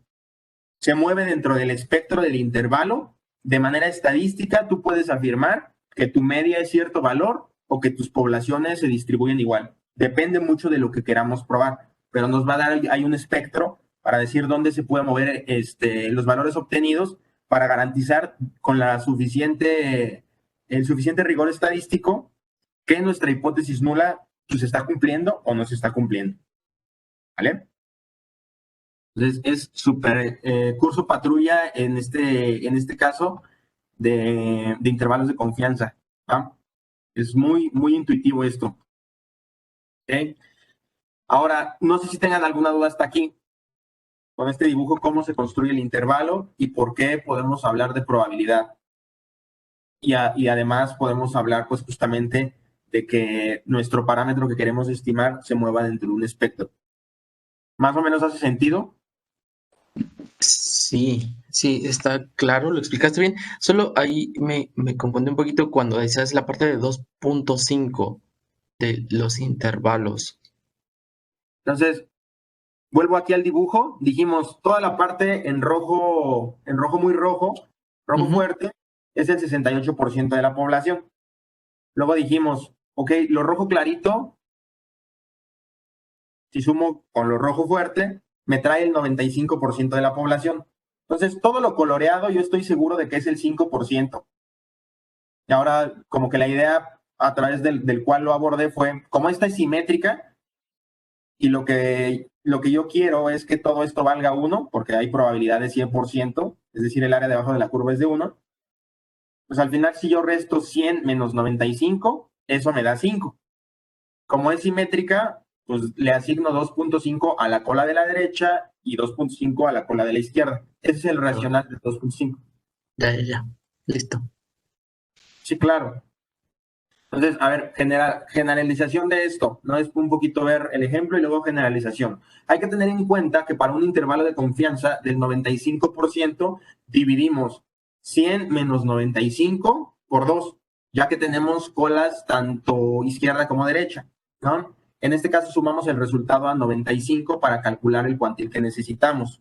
se mueve dentro del espectro del intervalo, de manera estadística tú puedes afirmar que tu media es cierto valor o que tus poblaciones se distribuyen igual. Depende mucho de lo que queramos probar, pero nos va a dar hay un espectro para decir dónde se pueden mover los valores obtenidos para garantizar con el suficiente rigor estadístico que nuestra hipótesis nula se está cumpliendo o no se está cumpliendo. ¿Vale? Entonces, es súper curso patrulla en este caso de intervalos de confianza. ¿Va? Es muy intuitivo esto. ¿Okay? Ahora, no sé si tengan alguna duda hasta aquí con este dibujo, cómo se construye el intervalo y por qué podemos hablar de probabilidad. Y además podemos hablar pues justamente de que nuestro parámetro que queremos estimar se mueva dentro de un espectro. ¿Más o menos hace sentido? Sí, está claro, lo explicaste bien. Solo ahí me confundí un poquito cuando decías la parte de 2.5 de los intervalos. Entonces, vuelvo aquí al dibujo. Dijimos toda la parte en rojo muy rojo fuerte, es el 68% de la población. Luego dijimos, ok, lo rojo clarito, si sumo con lo rojo fuerte, me trae el 95% de la población. Entonces, todo lo coloreado yo estoy seguro de que es el 5%. Y ahora, como que la idea a través del cual lo abordé fue, como esta es simétrica y lo que yo quiero es que todo esto valga 1, porque hay probabilidad de 100%, es decir, el área de abajo de la curva es de 1, pues al final si yo resto 100 menos 95, eso me da 5. Como es simétrica, pues le asigno 2.5 a la cola de la derecha y 2.5 a la cola de la izquierda. Ese es el racional de 2.5. Ya, listo. Sí, claro. Entonces, a ver, generalización de esto, ¿no? Es un poquito ver el ejemplo y luego generalización. Hay que tener en cuenta que para un intervalo de confianza del 95% dividimos 100 menos 95 por 2, ya que tenemos colas tanto izquierda como derecha, ¿no? En este caso sumamos el resultado a 95 para calcular el cuantil que necesitamos,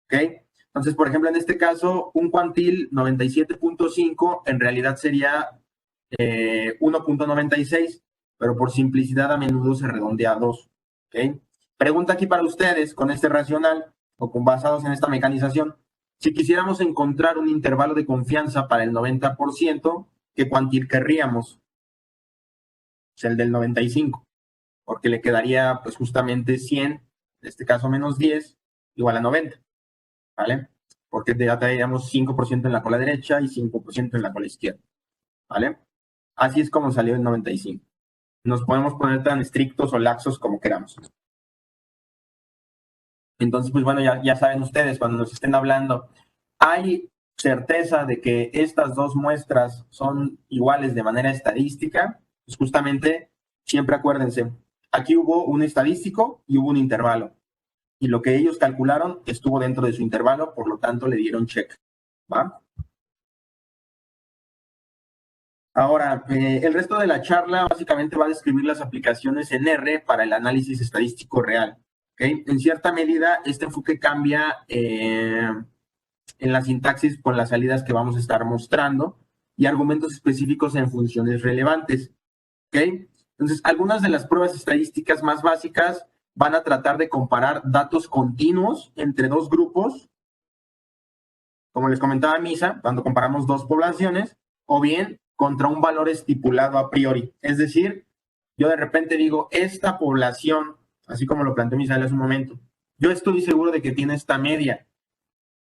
¿ok? Entonces, por ejemplo, en este caso, un cuantil 97.5 en realidad sería 1.96, pero por simplicidad a menudo se redondea a 2. ¿Okay? Pregunta aquí para ustedes con este racional o con basados en esta mecanización. Si quisiéramos encontrar un intervalo de confianza para el 90%, ¿qué cuantil querríamos? Es el del 95, porque le quedaría pues justamente 100, en este caso menos 10, igual a 90, ¿vale? Porque ya traíamos 5% en la cola derecha y 5% en la cola izquierda, ¿vale? Así es como salió el 95. Nos podemos poner tan estrictos o laxos como queramos. Entonces, pues bueno, ya saben ustedes, cuando nos estén hablando, ¿hay certeza de que estas dos muestras son iguales de manera estadística? Pues justamente, siempre acuérdense, aquí hubo un estadístico y hubo un intervalo. Y lo que ellos calcularon estuvo dentro de su intervalo, por lo tanto le dieron check. ¿Va? Ahora, el resto de la charla básicamente va a describir las aplicaciones en R para el análisis estadístico real. ¿Okay? En cierta medida, este enfoque cambia en la sintaxis con las salidas que vamos a estar mostrando y argumentos específicos en funciones relevantes. ¿Okay? Entonces, algunas de las pruebas estadísticas más básicas van a tratar de comparar datos continuos entre dos grupos, como les comentaba Misa, cuando comparamos dos poblaciones, o bien contra un valor estipulado a priori. Es decir, yo de repente digo, esta población, así como lo planteó Misael hace un momento, yo estoy seguro de que tiene esta media.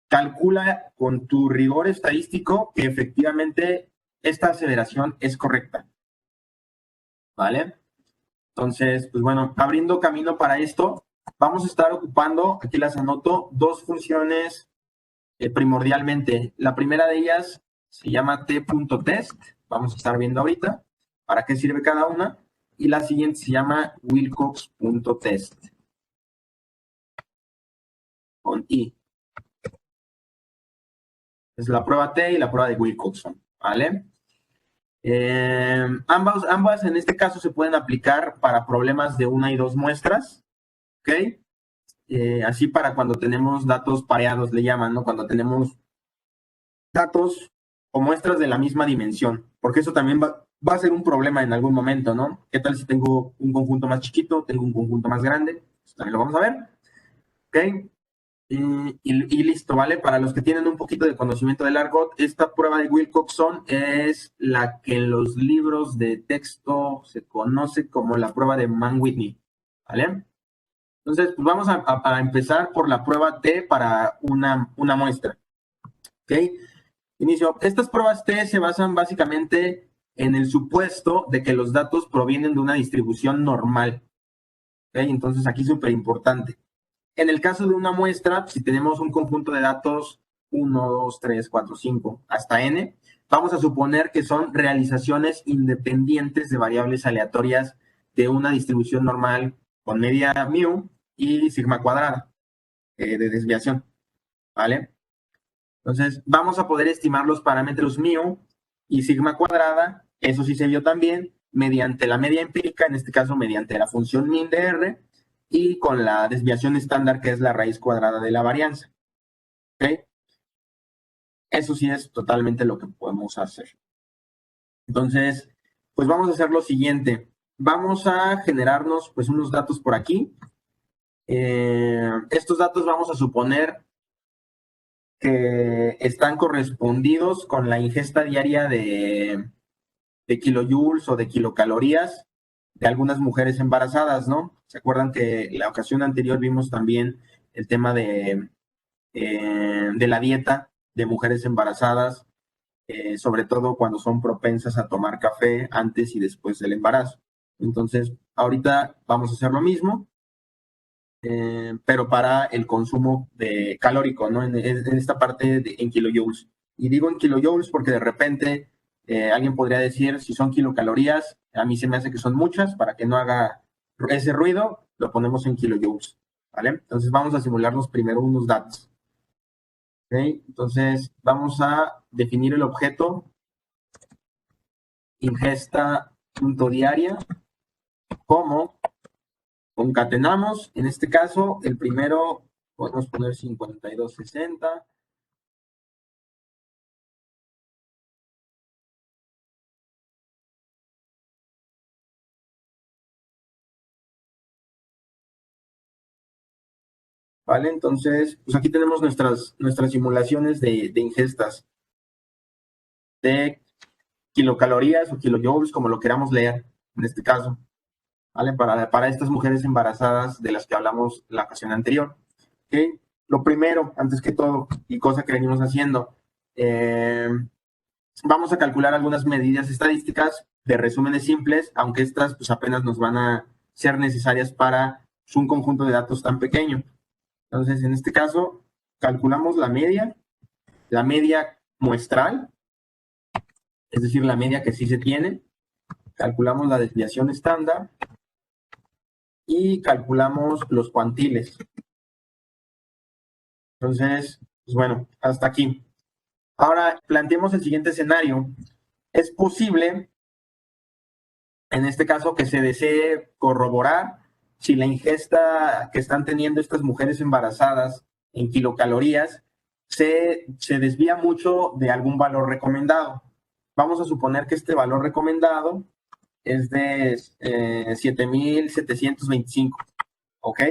Calcula con tu rigor estadístico que efectivamente esta aseveración es correcta. ¿Vale? Entonces, pues bueno, abriendo camino para esto, vamos a estar ocupando, aquí las anoto, dos funciones primordialmente. La primera de ellas se llama t.test, vamos a estar viendo ahorita para qué sirve cada una, y la siguiente se llama wilcox.test con i. Es la prueba T y la prueba de Wilcoxon, ¿vale? Ambas en este caso se pueden aplicar para problemas de una y dos muestras, ¿ok? Así para cuando tenemos datos pareados, le llaman, ¿no? Cuando tenemos datos o muestras de la misma dimensión, porque eso también va a ser un problema en algún momento, ¿no? ¿Qué tal si tengo un conjunto más chiquito, tengo un conjunto más grande? Pues también lo vamos a ver, ¿ok? Y listo, ¿vale? Para los que tienen un poquito de conocimiento del argot, esta prueba de Wilcoxon es la que en los libros de texto se conoce como la prueba de Mann-Whitney, ¿vale? Entonces, pues vamos a empezar por la prueba T para una muestra, ¿ok? Inicio. Estas pruebas T se basan básicamente en el supuesto de que los datos provienen de una distribución normal, ¿ok? Entonces, aquí súper importante. En el caso de una muestra, si tenemos un conjunto de datos 1, 2, 3, 4, 5, hasta n, vamos a suponer que son realizaciones independientes de variables aleatorias de una distribución normal con media mu y sigma cuadrada de desviación, ¿vale? Entonces, vamos a poder estimar los parámetros mu y sigma cuadrada, eso sí se vio también, mediante la media empírica, en este caso mediante la función min de R, y con la desviación estándar, que es la raíz cuadrada de la varianza. ¿Ok? Eso sí es totalmente lo que podemos hacer. Entonces, pues vamos a hacer lo siguiente. Vamos a generarnos pues unos datos por aquí. Estos datos vamos a suponer que están correspondidos con la ingesta diaria de kilojoules o de kilocalorías de algunas mujeres embarazadas, ¿no? ¿Se acuerdan que la ocasión anterior vimos también el tema de la dieta de mujeres embarazadas, sobre todo cuando son propensas a tomar café antes y después del embarazo? Entonces, ahorita vamos a hacer lo mismo, pero para el consumo calórico, ¿no? En esta parte en kilojoules. Y digo en kilojoules porque de repente Alguien podría decir, si son kilocalorías, a mí se me hace que son muchas, para que no haga ese ruido, lo ponemos en kilojoules, ¿vale? Entonces vamos a simularnos primero unos datos. ¿Okay? Entonces vamos a definir el objeto ingesta.diaria como concatenamos, en este caso, el primero podemos poner 5260. ¿Vale? Entonces, pues aquí tenemos nuestras simulaciones de ingestas de kilocalorías o kilojoules, como lo queramos leer en este caso, ¿vale? Para estas mujeres embarazadas de las que hablamos la ocasión anterior. ¿Okay? Lo primero, antes que todo, y cosa que venimos haciendo, vamos a calcular algunas medidas estadísticas de resúmenes simples, aunque estas pues apenas nos van a ser necesarias para un conjunto de datos tan pequeño. Entonces, en este caso, calculamos la media muestral, es decir, la media que sí se tiene, calculamos la desviación estándar y calculamos los cuantiles. Entonces, pues bueno, hasta aquí. Ahora, planteemos el siguiente escenario. Es posible, en este caso, que se desee corroborar si la ingesta que están teniendo estas mujeres embarazadas en kilocalorías se desvía mucho de algún valor recomendado. Vamos a suponer que este valor recomendado es de 7,725, ¿ok?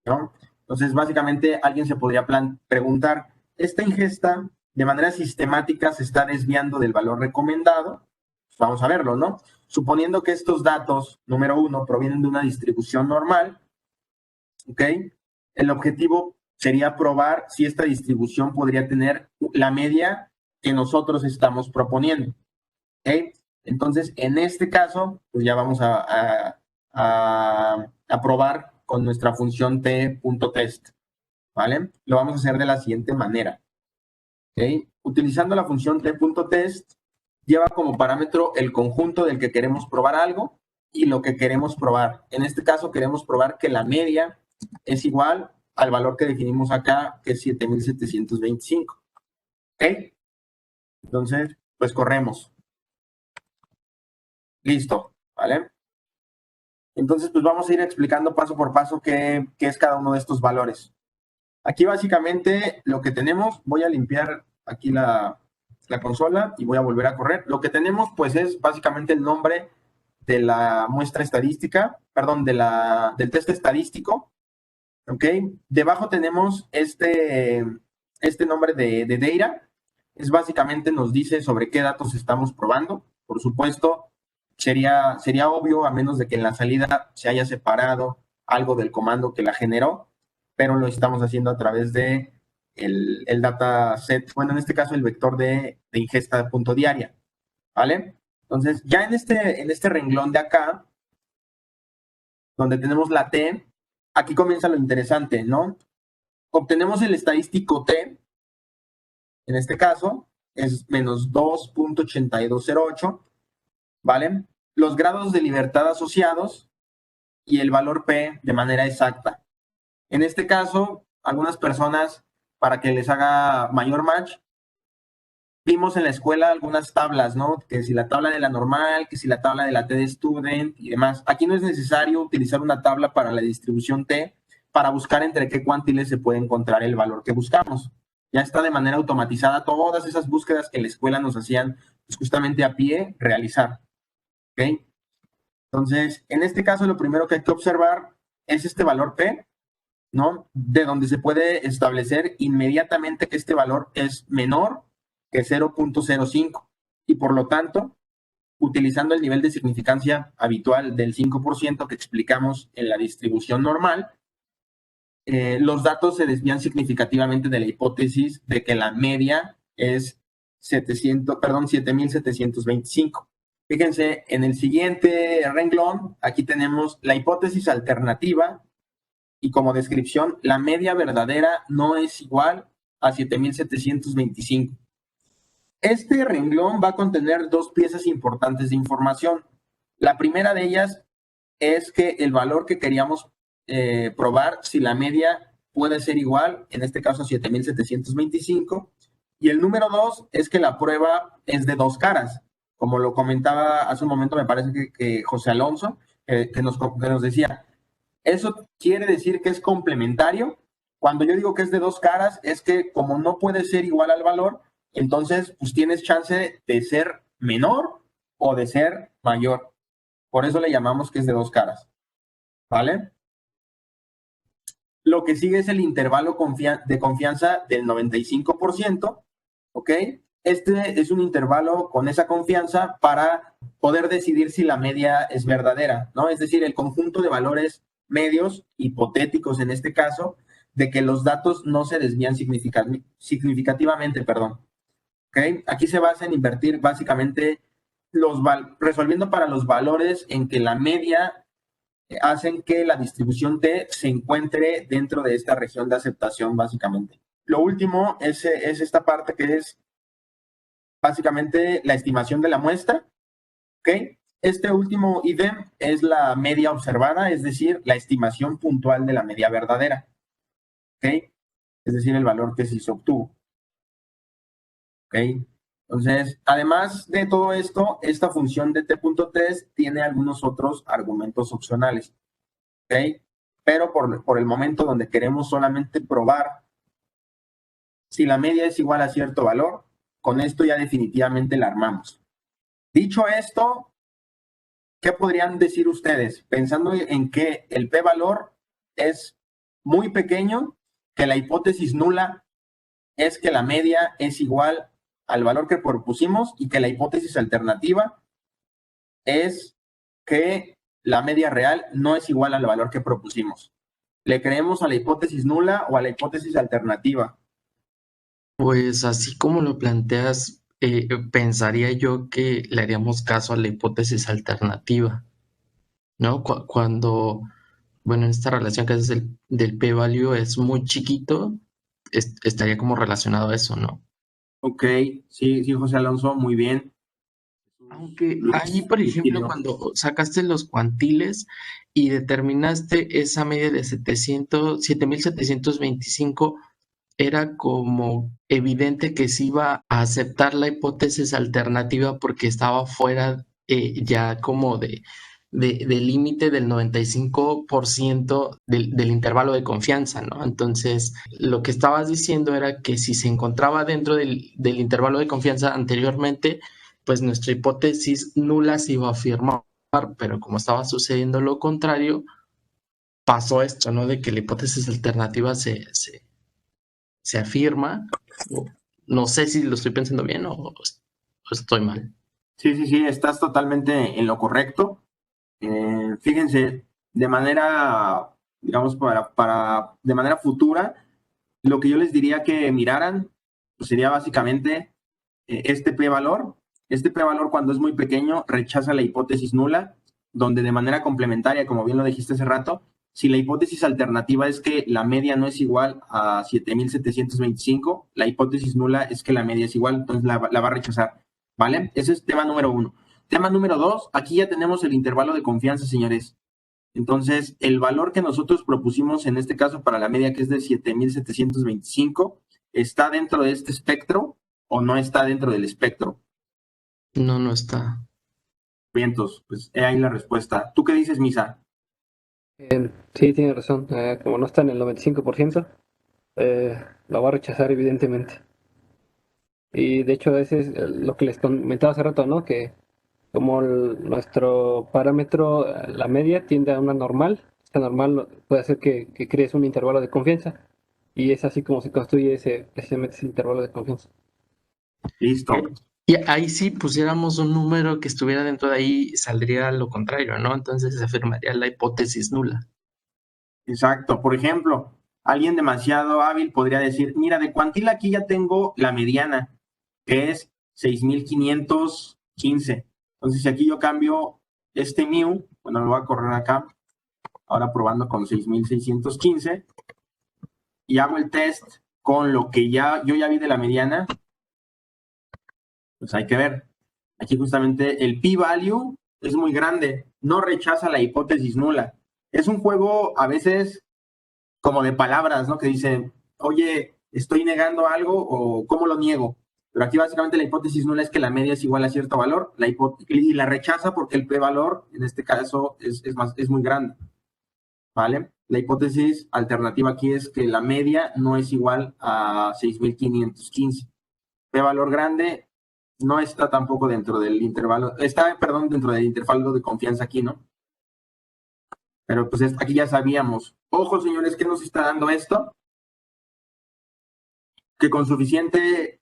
¿No? Entonces, básicamente, alguien se podría preguntar, ¿esta ingesta de manera sistemática se está desviando del valor recomendado? Pues vamos a verlo, ¿no? Suponiendo que estos datos, número 1, provienen de una distribución normal, ¿ok? El objetivo sería probar si esta distribución podría tener la media que nosotros estamos proponiendo, ¿ok? Entonces, en este caso, pues ya vamos a probar con nuestra función t.test, ¿vale? Lo vamos a hacer de la siguiente manera, ¿ok? Utilizando la función t.test, lleva como parámetro el conjunto del que queremos probar algo y lo que queremos probar. En este caso, queremos probar que la media es igual al valor que definimos acá, que es 7,725, ¿ok? Entonces, pues corremos. Listo, ¿vale? Entonces, pues vamos a ir explicando paso por paso qué es cada uno de estos valores. Aquí básicamente lo que tenemos, voy a limpiar aquí la consola y voy a volver a correr. Lo que tenemos pues es básicamente el nombre de la muestra estadística, perdón, del test estadístico, ¿ok? Debajo tenemos este nombre de data, es básicamente nos dice sobre qué datos estamos probando. Por supuesto, sería obvio, a menos de que en la salida se haya separado algo del comando que la generó, pero lo estamos haciendo a través de el dataset, bueno, en este caso el vector de ingesta.diaria, ¿vale? Entonces, ya en este renglón de acá, donde tenemos la T, aquí comienza lo interesante, ¿no? Obtenemos el estadístico T, en este caso, es menos 2.8208, ¿vale? Los grados de libertad asociados y el valor P de manera exacta. En este caso, algunas personas, para que les haga mayor match, vimos en la escuela algunas tablas, ¿no? Que si la tabla de la normal, que si la tabla de la T de student y demás. Aquí no es necesario utilizar una tabla para la distribución T para buscar entre qué cuantiles se puede encontrar el valor que buscamos. Ya está de manera automatizada todas esas búsquedas que en la escuela nos hacían pues, justamente a pie realizar. ¿Ok? Entonces, en este caso, lo primero que hay que observar es este valor P, ¿no? De donde se puede establecer inmediatamente que este valor es menor que 0.05 y por lo tanto, utilizando el nivel de significancia habitual del 5% que explicamos en la distribución normal, los datos se desvían significativamente de la hipótesis de que la media es 7,725. Fíjense, en el siguiente renglón, aquí tenemos la hipótesis alternativa y como descripción, la media verdadera no es igual a 7,725. Este renglón va a contener dos piezas importantes de información. La primera de ellas es que el valor que queríamos probar, si la media puede ser igual, en este caso 7,725, y el número 2 es que la prueba es de dos caras, como lo comentaba hace un momento, me parece que José Alonso, que nos decía, eso quiere decir que es complementario. Cuando yo digo que es de dos caras, es que como no puede ser igual al valor, entonces pues tienes chance de ser menor o de ser mayor. Por eso le llamamos que es de dos caras, ¿vale? Lo que sigue es el intervalo de confianza del 95%, ¿ok? Este es un intervalo con esa confianza para poder decidir si la media es verdadera, ¿no? Es decir, el conjunto de valores medios, hipotéticos en este caso, de que los datos no se desvían significativamente, perdón. ¿Ok? Aquí se basa en invertir básicamente resolviendo para los valores en que la media hacen que la distribución T se encuentre dentro de esta región de aceptación, básicamente. Lo último es esta parte que es básicamente la estimación de la muestra. ¿Ok? Este último ítem es la media observada, es decir, la estimación puntual de la media verdadera. ¿Ok? Es decir, el valor que sí se obtuvo. ¿Ok? Entonces, además de todo esto, esta función de t.test tiene algunos otros argumentos opcionales. ¿Ok? Pero por el momento donde queremos solamente probar si la media es igual a cierto valor, con esto ya definitivamente la armamos. Dicho esto, ¿qué podrían decir ustedes? Pensando en que el p-valor es muy pequeño, que la hipótesis nula es que la media es igual al valor que propusimos y que la hipótesis alternativa es que la media real no es igual al valor que propusimos. ¿Le creemos a la hipótesis nula o a la hipótesis alternativa? Pues así como lo planteas, pensaría yo que le haríamos caso a la hipótesis alternativa, ¿no? Cuando, bueno, en esta relación que haces del p-value es muy chiquito, estaría como relacionado a eso, ¿no? Ok, sí, sí, José Alonso, muy bien. Aunque ahí, por ejemplo, cuando sacaste los cuantiles y determinaste esa media de 7,725, era como evidente que se iba a aceptar la hipótesis alternativa porque estaba fuera ya como del límite del 95% del intervalo de confianza, ¿no? Entonces, lo que estabas diciendo era que si se encontraba dentro del intervalo de confianza anteriormente, pues nuestra hipótesis nula se iba a afirmar, pero como estaba sucediendo lo contrario, pasó esto, ¿no? De que la hipótesis alternativa se afirma. No sé si lo estoy pensando bien o estoy mal. Sí, sí, sí, estás totalmente en lo correcto. Fíjense, de manera, digamos, de manera futura, lo que yo les diría que miraran pues, sería básicamente este p-valor. Este p-valor, cuando es muy pequeño, rechaza la hipótesis nula, donde de manera complementaria, como bien lo dijiste hace rato, si la hipótesis alternativa es que la media no es igual a 7,725, la hipótesis nula es que la media es igual, entonces la va a rechazar, ¿vale? Ese es tema número 1. Tema número 2, aquí ya tenemos el intervalo de confianza, señores. Entonces, el valor que nosotros propusimos en este caso para la media, que es de 7,725, ¿está dentro de este espectro o no está dentro del espectro? No, no está. Vientos, pues he ahí la respuesta. ¿Tú qué dices, Misa? Sí, tiene razón. Como no está en el 95%, lo va a rechazar evidentemente. Y de hecho, ese es lo que les comentaba hace rato, ¿no? Que como nuestro parámetro, la media, tiende a una normal, esta normal puede hacer que crees un intervalo de confianza. Y es así como se construye precisamente ese intervalo de confianza. Listo. Y ahí sí pusiéramos un número que estuviera dentro de ahí, saldría lo contrario, ¿no? Entonces se afirmaría la hipótesis nula. Exacto. Por ejemplo, alguien demasiado hábil podría decir, mira, de cuantil aquí ya tengo la mediana, que es 6,515. Entonces, si aquí yo cambio este mu, bueno, lo voy a correr acá, ahora probando con 6,615, y hago el test con lo que yo ya vi de la mediana, Pues hay que ver. Aquí justamente el p-value es muy grande, no rechaza la hipótesis nula. Es un juego a veces como de palabras, ¿no? Que dice, oye, estoy negando algo o cómo lo niego. Pero aquí básicamente la hipótesis nula es que la media es igual a cierto valor y la rechaza porque el p-valor en este caso es muy grande. ¿Vale? La hipótesis alternativa aquí es que la media no es igual a 6.515. P-valor grande no está tampoco dentro del intervalo, está, perdón, dentro del intervalo de confianza aquí, ¿no? Pero pues aquí ya sabíamos. Ojo, señores, ¿qué nos está dando esto? Que con suficiente,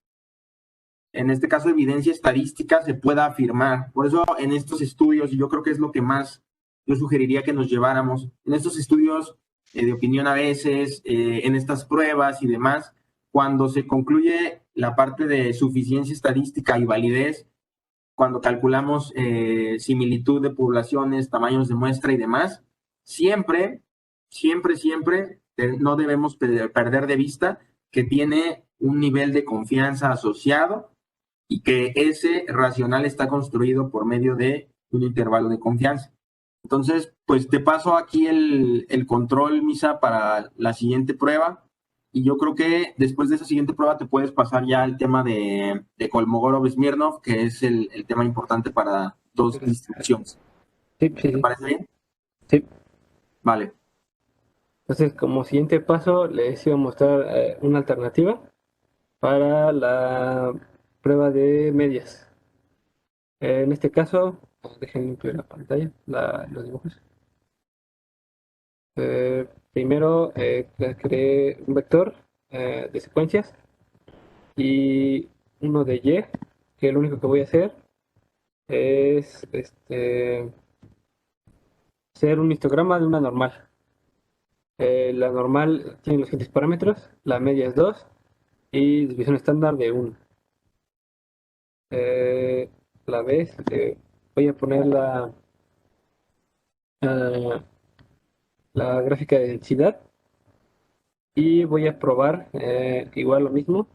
en este caso, evidencia estadística se pueda afirmar. Por eso en estos estudios, y yo creo que es lo que más yo sugeriría que nos lleváramos, en estos estudios de opinión a veces, en estas pruebas y demás, cuando se concluye la parte de suficiencia estadística y validez, cuando calculamos similitud de poblaciones, tamaños de muestra y demás, siempre, siempre no debemos perder de vista que tiene un nivel de confianza asociado y que ese racional está construido por medio de un intervalo de confianza. Entonces, pues te paso aquí el control, Misa, para la siguiente prueba. Y yo creo que después de esa siguiente prueba te puedes pasar ya al tema de Kolmogorov-Smirnov, que es el tema importante para dos distribuciones. Sí, ¿Te parece bien? Sí. Vale. Entonces, como siguiente paso, les iba a mostrar una alternativa para la prueba de medias. En este caso, dejen limpio la pantalla, los dibujos. Primero, creé un vector de secuencias y uno de Y, que lo único que voy a hacer es hacer un histograma de una normal. La normal tiene los siguientes parámetros, la media es 2 y división estándar de 1. La vez, voy a poner ah, la gráfica de densidad y voy a probar igual lo mismo,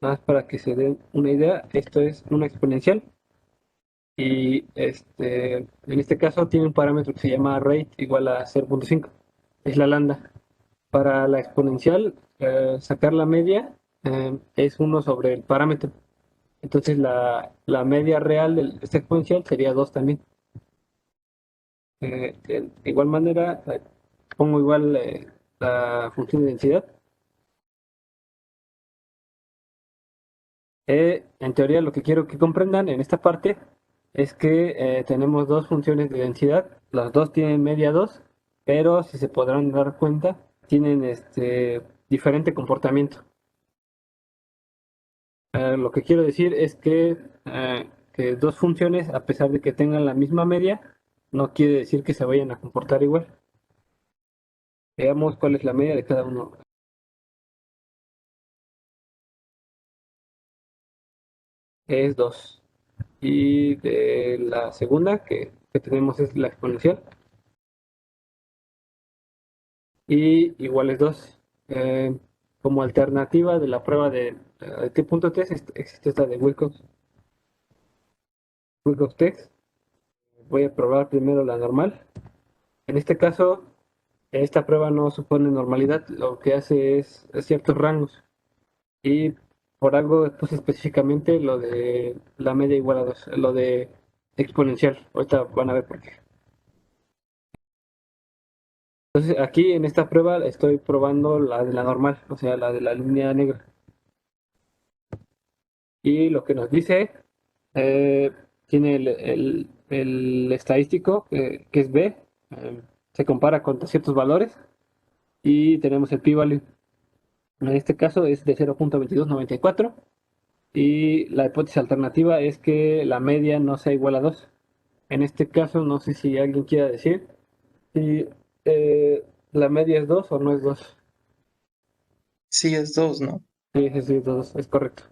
nada más para que se den una idea. Esto es una exponencial y en este caso tiene un parámetro que se llama rate igual a 0.5, es la lambda. Para la exponencial, sacar la media es 1 sobre el parámetro. Entonces la media real de esta exponencial sería 2 también. De igual manera, pongo igual la función de densidad. En teoría, lo que quiero que comprendan en esta parte es que tenemos dos funciones de densidad. Las dos tienen media 2, pero si se podrán dar cuenta, tienen diferente comportamiento. Lo que quiero decir es que dos funciones, a pesar de que tengan la misma media, no quiere decir que se vayan a comportar igual. Veamos cuál es la media de cada uno. Es 2. Y de la segunda que tenemos es la exponencial. Y igual es 2. Como alternativa de la prueba de qué punto test existe esta de Wilcox test. Voy a probar primero la normal. En este caso, esta prueba no supone normalidad, lo que hace es ciertos rangos. Y por algo puse específicamente lo de la media igual a 2, lo de exponencial. Ahorita van a ver por qué. Entonces aquí en esta prueba estoy probando la de la normal, o sea, la de la línea negra. Y lo que nos dice, eh, tiene el estadístico, que es B, se compara con ciertos valores y tenemos el p-value. En este caso es de 0.2294 y la hipótesis alternativa es que la media no sea igual a 2. En este caso, no sé si alguien quiera decir si la media es 2 o no es 2. Sí, es 2, ¿no? Sí, sí, sí, 2, es correcto.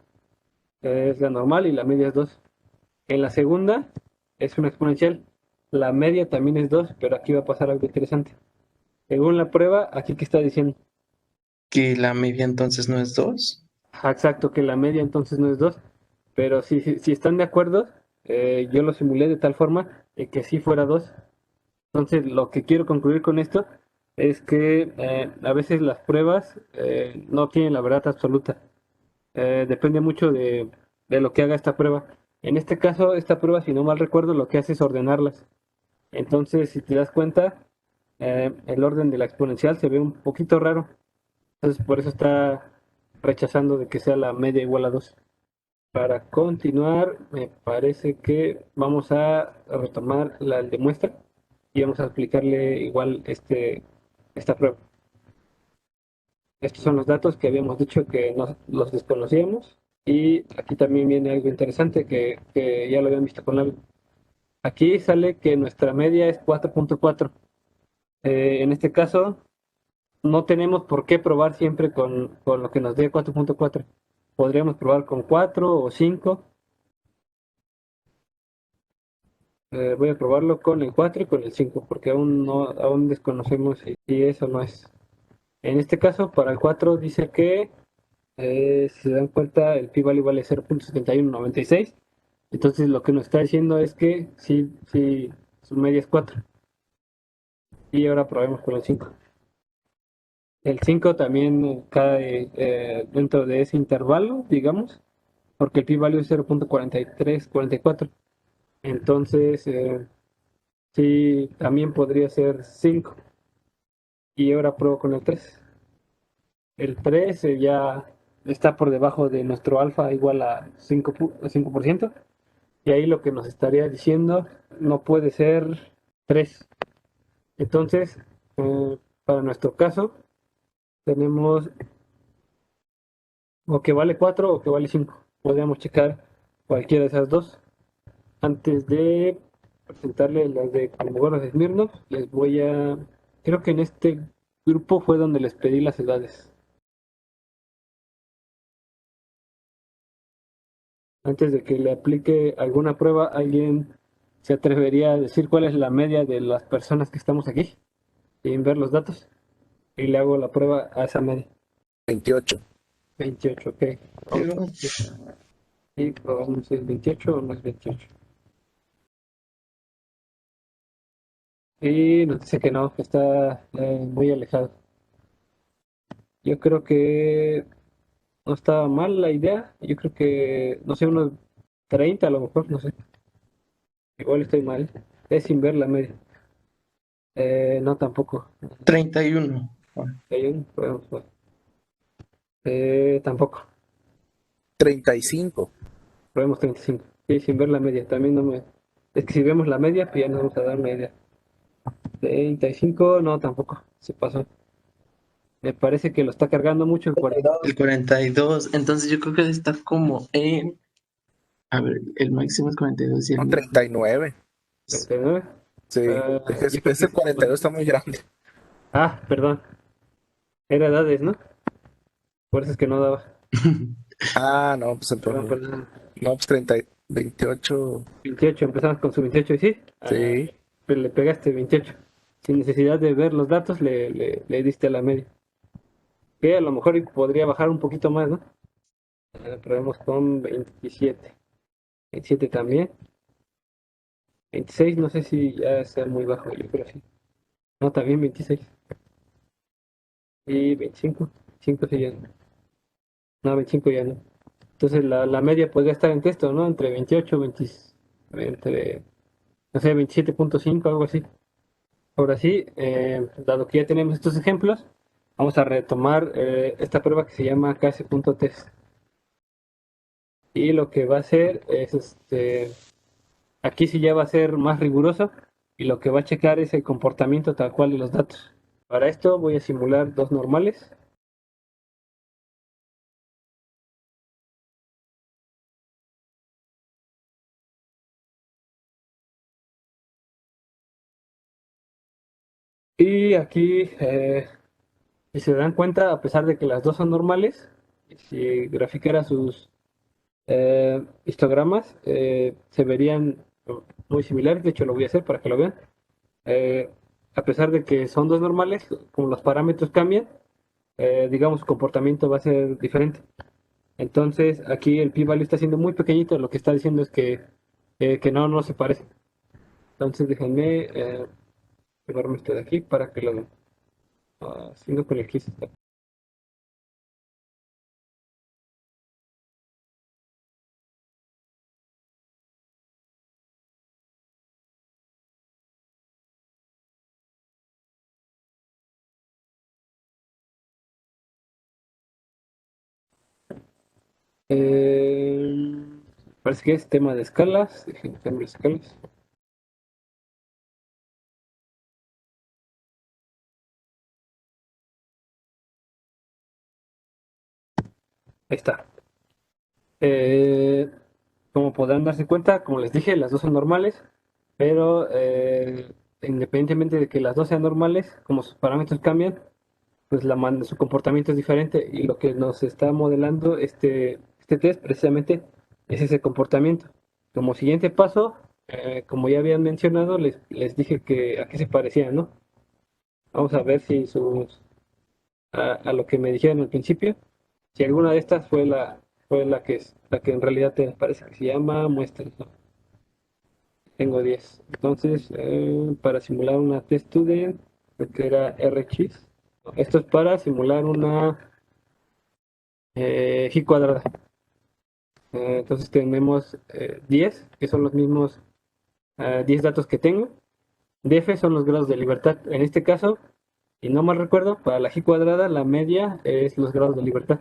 Es la normal y la media es 2. En la segunda es una exponencial. La media también es 2, pero aquí va a pasar algo interesante. Según la prueba, aquí que está diciendo. Que la media entonces no es 2. Exacto, que la media entonces no es 2. Pero si están de acuerdo, yo lo simulé de tal forma de que sí fuera 2. Entonces, lo que quiero concluir con esto es que a veces las pruebas no tienen la verdad absoluta. Depende mucho de lo que haga esta prueba. En este caso, esta prueba, si no mal recuerdo, lo que hace es ordenarlas. Entonces, si te das cuenta, el orden de la exponencial se ve un poquito raro. Entonces, por eso está rechazando de que sea la media igual a 2. Para continuar, me parece que vamos a retomar la de muestra y vamos a aplicarle igual esta prueba. Estos son los datos que habíamos dicho que no los desconocíamos. Y aquí también viene algo interesante que ya lo habían visto con la... Aquí sale que nuestra media es 4.4. En este caso, no tenemos por qué probar siempre con lo que nos dé 4.4. Podríamos probar con 4 o 5. Voy a probarlo con el 4 y con el 5 porque aún desconocemos si eso no es. En este caso, para el 4 dice que, si se dan cuenta, el p-value vale 0.7196. Entonces, lo que nos está diciendo es que sí, su media es 4. Y ahora probemos con el 5. El 5 también cae dentro de ese intervalo, digamos, porque el p-value es 0.4344. Entonces, sí, también podría ser 5. Y ahora pruebo con el 3. El 3 ya está por debajo de nuestro alfa igual a 5%. Y ahí lo que nos estaría diciendo no puede ser 3. Entonces, para nuestro caso, tenemos o que vale 4 o que vale 5. Podríamos checar cualquiera de esas dos. Antes de presentarles las de Colmogoros de Smirnoff, les voy a... Creo que en este grupo fue donde les pedí las edades. Antes de que le aplique alguna prueba, ¿alguien se atrevería a decir cuál es la media de las personas que estamos aquí? Sin ver los datos. Y le hago la prueba a esa media. 28. 28, ok. Y probamos si es 28 o no es 28. Y nos dice que no, que está muy alejado. Yo creo que no estaba mal la idea. Yo creo que, no sé, unos 30 a lo mejor, no sé. Igual estoy mal. Es sin ver la media. No, tampoco. 31. Hay un, podemos ver. Tampoco. 35. Probemos 35. Sí, sin ver la media. También no me... Es que si vemos la media, pues ya nos vamos a dar una idea. 35, no, tampoco. Se pasó. Me parece que lo está cargando mucho el 42. El 42. Entonces yo creo que está como en. A ver, el máximo es 42 y el No, mínimo 39. 39. Sí. Yo creo Ese que... 42 está muy grande. Ah, perdón. Era edades, ¿no? Por eso es que no daba. Ah, no, pues Perdón, entonces. perdón. No, pues 30, 28. 28, empezamos con su 28 y sí. Sí. Pero le pegaste 28. Sin necesidad de ver los datos, le diste a la media. Que a lo mejor podría bajar un poquito más, ¿no? Probemos con 27. 27 también. 26, no sé si ya sea muy bajo, yo creo sí. No, también 26. Y 25. 25 sí ya no. No, 25 ya no. Entonces la media podría estar entre esto, ¿no? Entre 28, 20, entre, no sé, 27.5, algo así. Ahora sí, dado que ya tenemos estos ejemplos, vamos a retomar esta prueba que se llama KS.test. Y lo que va a hacer es, aquí sí ya va a ser más riguroso y lo que va a checar es el comportamiento tal cual de los datos. Para esto voy a simular dos normales. Y aquí, si se dan cuenta, a pesar de que las dos son normales, si graficara sus histogramas, se verían muy similares. De hecho, lo voy a hacer para que lo vean. Eh, a pesar de que son dos normales, como los parámetros cambian, digamos, su comportamiento va a ser diferente. Entonces, aquí el p-value está siendo muy pequeñito, lo que está diciendo es que no se parece. Entonces, déjenme llevarme esto de aquí para que lo vean. Haciendo con el quiz. Eh, Parece que es tema de escalas. Déjenme cambiar escalas. Ahí está. Eh, Como podrán darse cuenta, como les dije, las dos son normales, pero independientemente de que las dos sean normales, como sus parámetros cambian, pues su comportamiento es diferente y lo que nos está modelando este test precisamente es ese comportamiento. Como siguiente paso, como ya habían mencionado, les dije que a qué se parecían, ¿no? Vamos a ver si a lo que me dijeron al principio, si alguna de estas fue la que en realidad te parece que se llama muestra, ¿no? Tengo 10. Entonces, para simular una test student, que era RX. Esto es para simular una G cuadrada. Entonces tenemos 10, que son los mismos 10 datos que tengo. DF son los grados de libertad. En este caso, y no mal recuerdo, para la G cuadrada la media es los grados de libertad.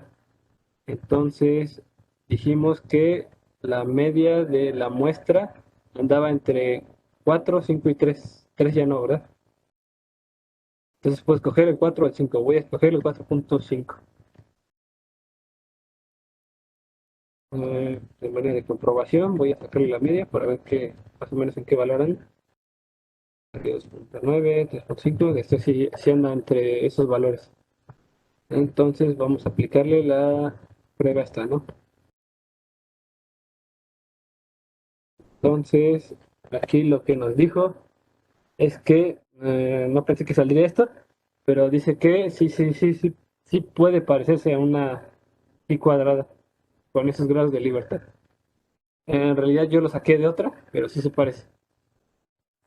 Entonces dijimos que la media de la muestra andaba entre 4, 5 y 3. 3 ya no, ¿verdad? Entonces puedo escoger el 4 o el 5. Voy a escoger el 4.5. De manera de comprobación, voy a sacarle la media para ver más o menos en qué valor anda. 2.9, 3.5, esto sí anda entre esos valores. Entonces vamos a aplicarle la prueba esta, ¿no? Entonces, aquí lo que nos dijo es que no pensé que saldría esto, pero dice que sí puede parecerse a una pi cuadrada con esos grados de libertad. En realidad yo lo saqué de otra, pero sí se parece.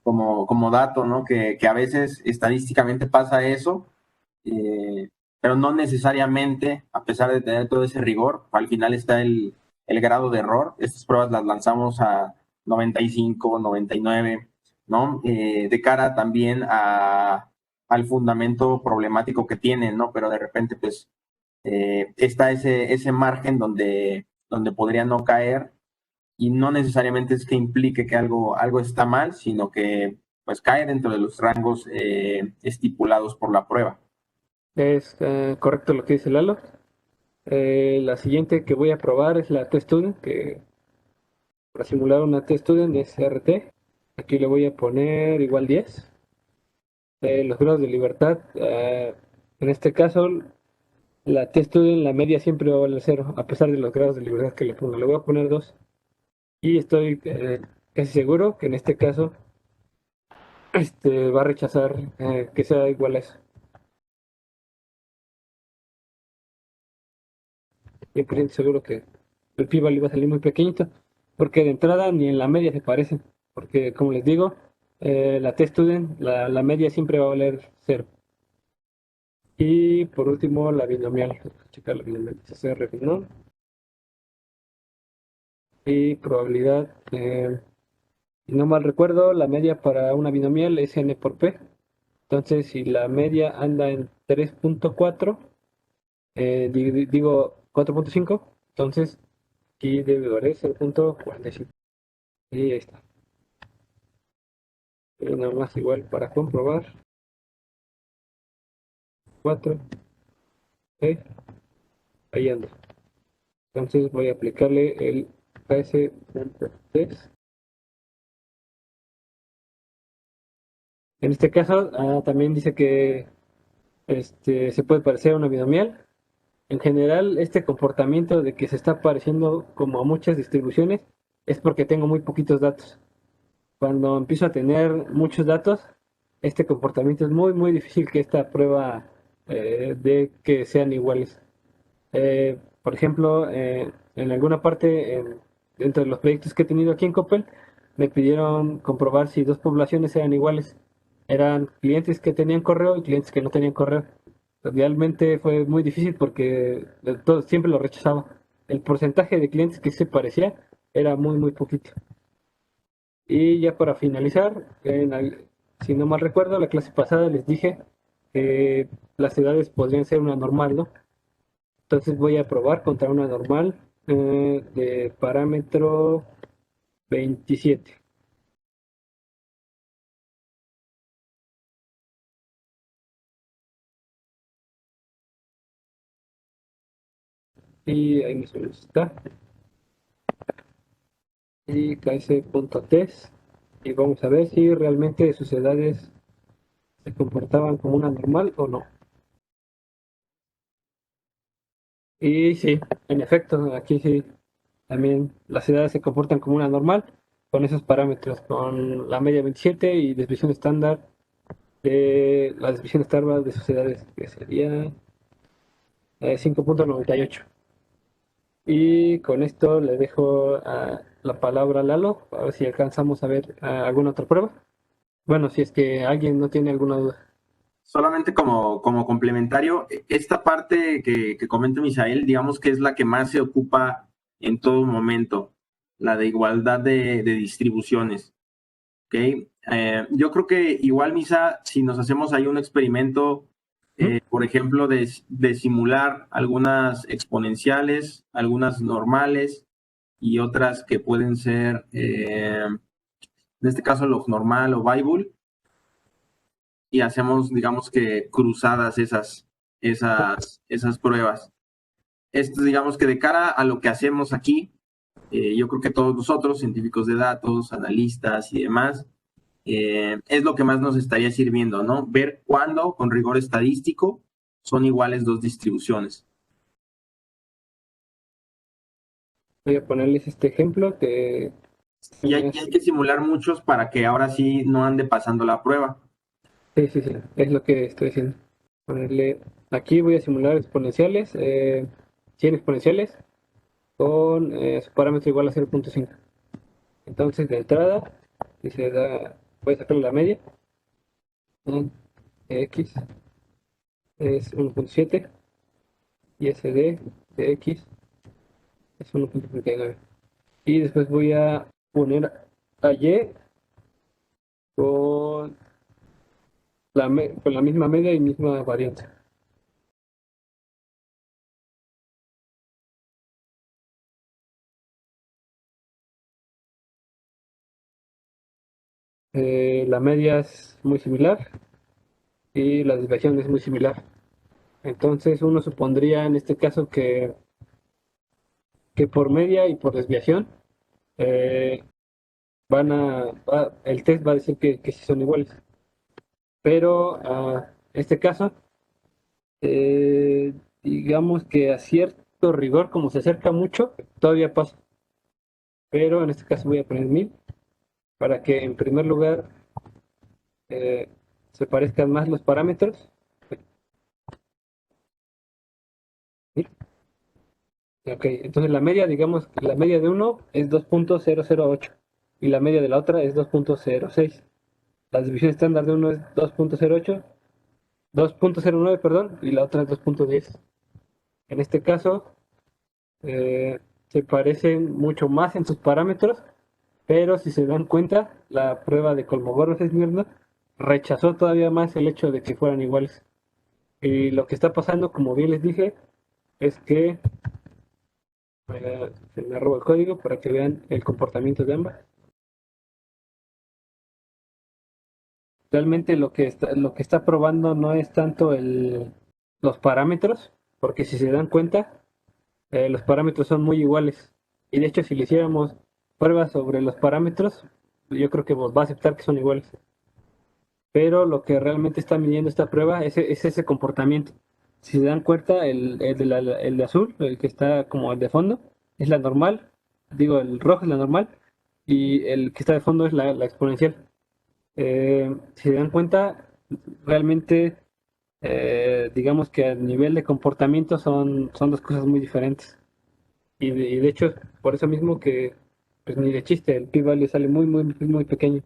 Como dato, ¿no? Que a veces estadísticamente pasa eso, pero no necesariamente, a pesar de tener todo ese rigor, al final está el grado de error. Estas pruebas las lanzamos a 95, 99, ¿no? De cara también al fundamento problemático que tienen, ¿no? Pero de repente, pues, está ese margen donde podría no caer y no necesariamente es que implique que algo está mal, sino que pues cae dentro de los rangos estipulados por la prueba. Es correcto lo que dice Lalo. La siguiente que voy a probar es la test student, que para simular una test student es RT. Aquí le voy a poner igual 10. Los grados de libertad, en este caso, la test student, la media siempre va a valer 0, a pesar de los grados de libertad que le pongo. Le voy a poner 2. Y estoy casi seguro que en este caso va a rechazar que sea igual a eso. Y seguro que el p-value va a salir muy pequeñito, porque de entrada ni en la media se parecen, porque como les digo, la test student, la media siempre va a valer 0. Y por último, la binomial. Vamos a checar la binomial. CR binom. Y probabilidad, si no mal recuerdo, la media para una binomial es n por p. Entonces, si la media anda en 3.4, digo 4.5, entonces aquí debe valer 0.45. Y ahí está. Y nada más igual para comprobar. 4, 6, ahí anda. Entonces voy a aplicarle el KS.3. En este caso, también dice que se puede parecer a una binomial. En general, este comportamiento de que se está pareciendo como a muchas distribuciones es porque tengo muy poquitos datos. Cuando empiezo a tener muchos datos, este comportamiento es muy, muy difícil que esta prueba de que sean iguales. Por ejemplo, en alguna parte, dentro de los proyectos que he tenido aquí en Coppel, me pidieron comprobar si dos poblaciones eran iguales. Eran clientes que tenían correo y clientes que no tenían correo. Realmente fue muy difícil porque siempre lo rechazaba. El porcentaje de clientes que se parecía era muy, muy poquito. Y ya para finalizar, si no mal recuerdo, la clase pasada les dije que las ciudades podrían ser una normal, ¿no? Entonces voy a probar contra una normal de parámetro 27. Y ahí me está. Y ks.test. Y vamos a ver si realmente sus edades se comportaban como una normal o no. Y sí, en efecto, aquí sí, también las edades se comportan como una normal con esos parámetros, con la media 27 y desviación estándar de la desviación estándar de sus edades, que sería 5.98. Y con esto le dejo la palabra a Lalo, a ver si alcanzamos a ver alguna otra prueba. Bueno, si es que alguien no tiene alguna duda. Solamente como complementario, esta parte que comenta Misael, digamos que es la que más se ocupa en todo momento, la de igualdad de distribuciones. ¿Ok? Yo creo que igual, Misa, si nos hacemos ahí un experimento, por ejemplo, de simular algunas exponenciales, algunas normales y otras que pueden ser, en este caso, log normal o Bible, y hacemos, digamos que cruzadas esas pruebas. Esto, digamos que de cara a lo que hacemos aquí, yo creo que todos nosotros, científicos de datos, analistas y demás, es lo que más nos estaría sirviendo, ¿no? Ver cuándo, con rigor estadístico, son iguales dos distribuciones. Voy a ponerles este ejemplo que Y hay que simular muchos para que ahora sí no ande pasando la prueba. sí, sí, sí, es lo que estoy haciendo. Ponerle, aquí voy a simular exponenciales, 100 exponenciales con su parámetro igual a 0.5. Entonces, de entrada, si se da, voy a sacar la media, en x es 1.7 y SD de x es 1.39. Y después voy a poner a y con con la misma media y misma variante. La media es muy similar y la desviación es muy similar. Entonces uno supondría en este caso que por media y por desviación eh, el test va a decir que sí son iguales. Pero en este caso, digamos que a cierto rigor, como se acerca mucho, todavía pasa. Pero en este caso voy a poner 1000 para que en primer lugar eh, se parezcan más los parámetros. ¿Sí? Ok, entonces la media, digamos, la media de uno es 2.008 y la media de la otra es 2.06. La división estándar de uno es 2.08, 2.09, perdón, y la otra es 2.10. En este caso, se parecen mucho más en sus parámetros, pero si se dan cuenta, la prueba de Kolmogorov-Smirnov rechazó todavía más el hecho de que fueran iguales. Y lo que está pasando, como bien les dije, es que se me roba el código para que vean el comportamiento de ambas. Realmente lo que está probando no es tanto los parámetros, porque si se dan cuenta, los parámetros son muy iguales. Y de hecho, si le hiciéramos pruebas sobre los parámetros, yo creo que va a aceptar que son iguales. Pero lo que realmente está midiendo esta prueba es ese comportamiento. Si se dan cuenta, el de azul, el que está como el de fondo, es la normal. Digo, el rojo es la normal. Y el que está de fondo es la exponencial. Si se dan cuenta, realmente digamos que a nivel de comportamiento son dos cosas muy diferentes. Y de hecho, por eso mismo que pues ni de chiste, el p-value sale muy, muy, muy pequeño,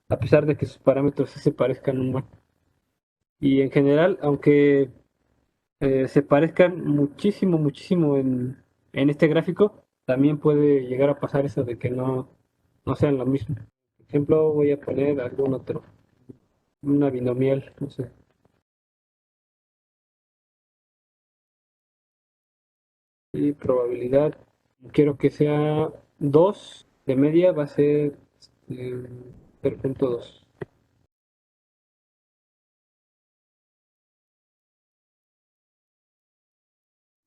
a pesar de que sus parámetros sí se parezcan un buen. Y en general, aunque se parezcan muchísimo, muchísimo en este gráfico, también puede llegar a pasar eso de que no sean lo mismo. Por ejemplo, voy a poner algún otro, una binomial, no sé. Y probabilidad, quiero que sea 2 de media, va a ser 0.2.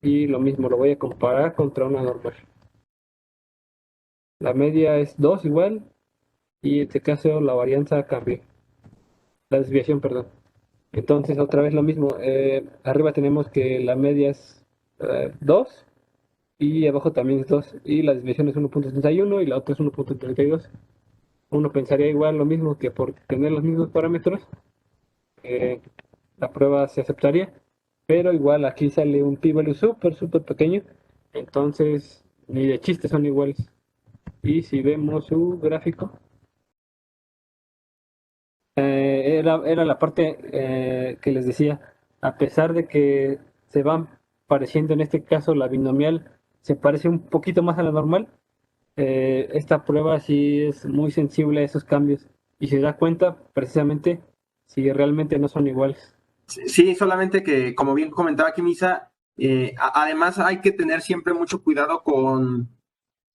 Y lo mismo, lo voy a comparar contra una normal. La media es 2 igual, y en este caso la varianza cambia. La desviación, perdón. Entonces, otra vez lo mismo. Arriba tenemos que la media es 2 y abajo también es 2. Y la desviación es 1.71 y la otra es 1.32. Uno pensaría igual lo mismo que por tener los mismos parámetros, eh, la prueba se aceptaría, pero igual aquí sale un p-value súper, súper pequeño. Entonces, ni de chiste son iguales. Y si vemos su gráfico, era la parte que les decía, a pesar de que se van pareciendo, en este caso la binomial se parece un poquito más a la normal, esta prueba sí es muy sensible a esos cambios y se da cuenta precisamente si realmente no son iguales. Sí, solamente que, como bien comentaba aquí Misa, además hay que tener siempre mucho cuidado con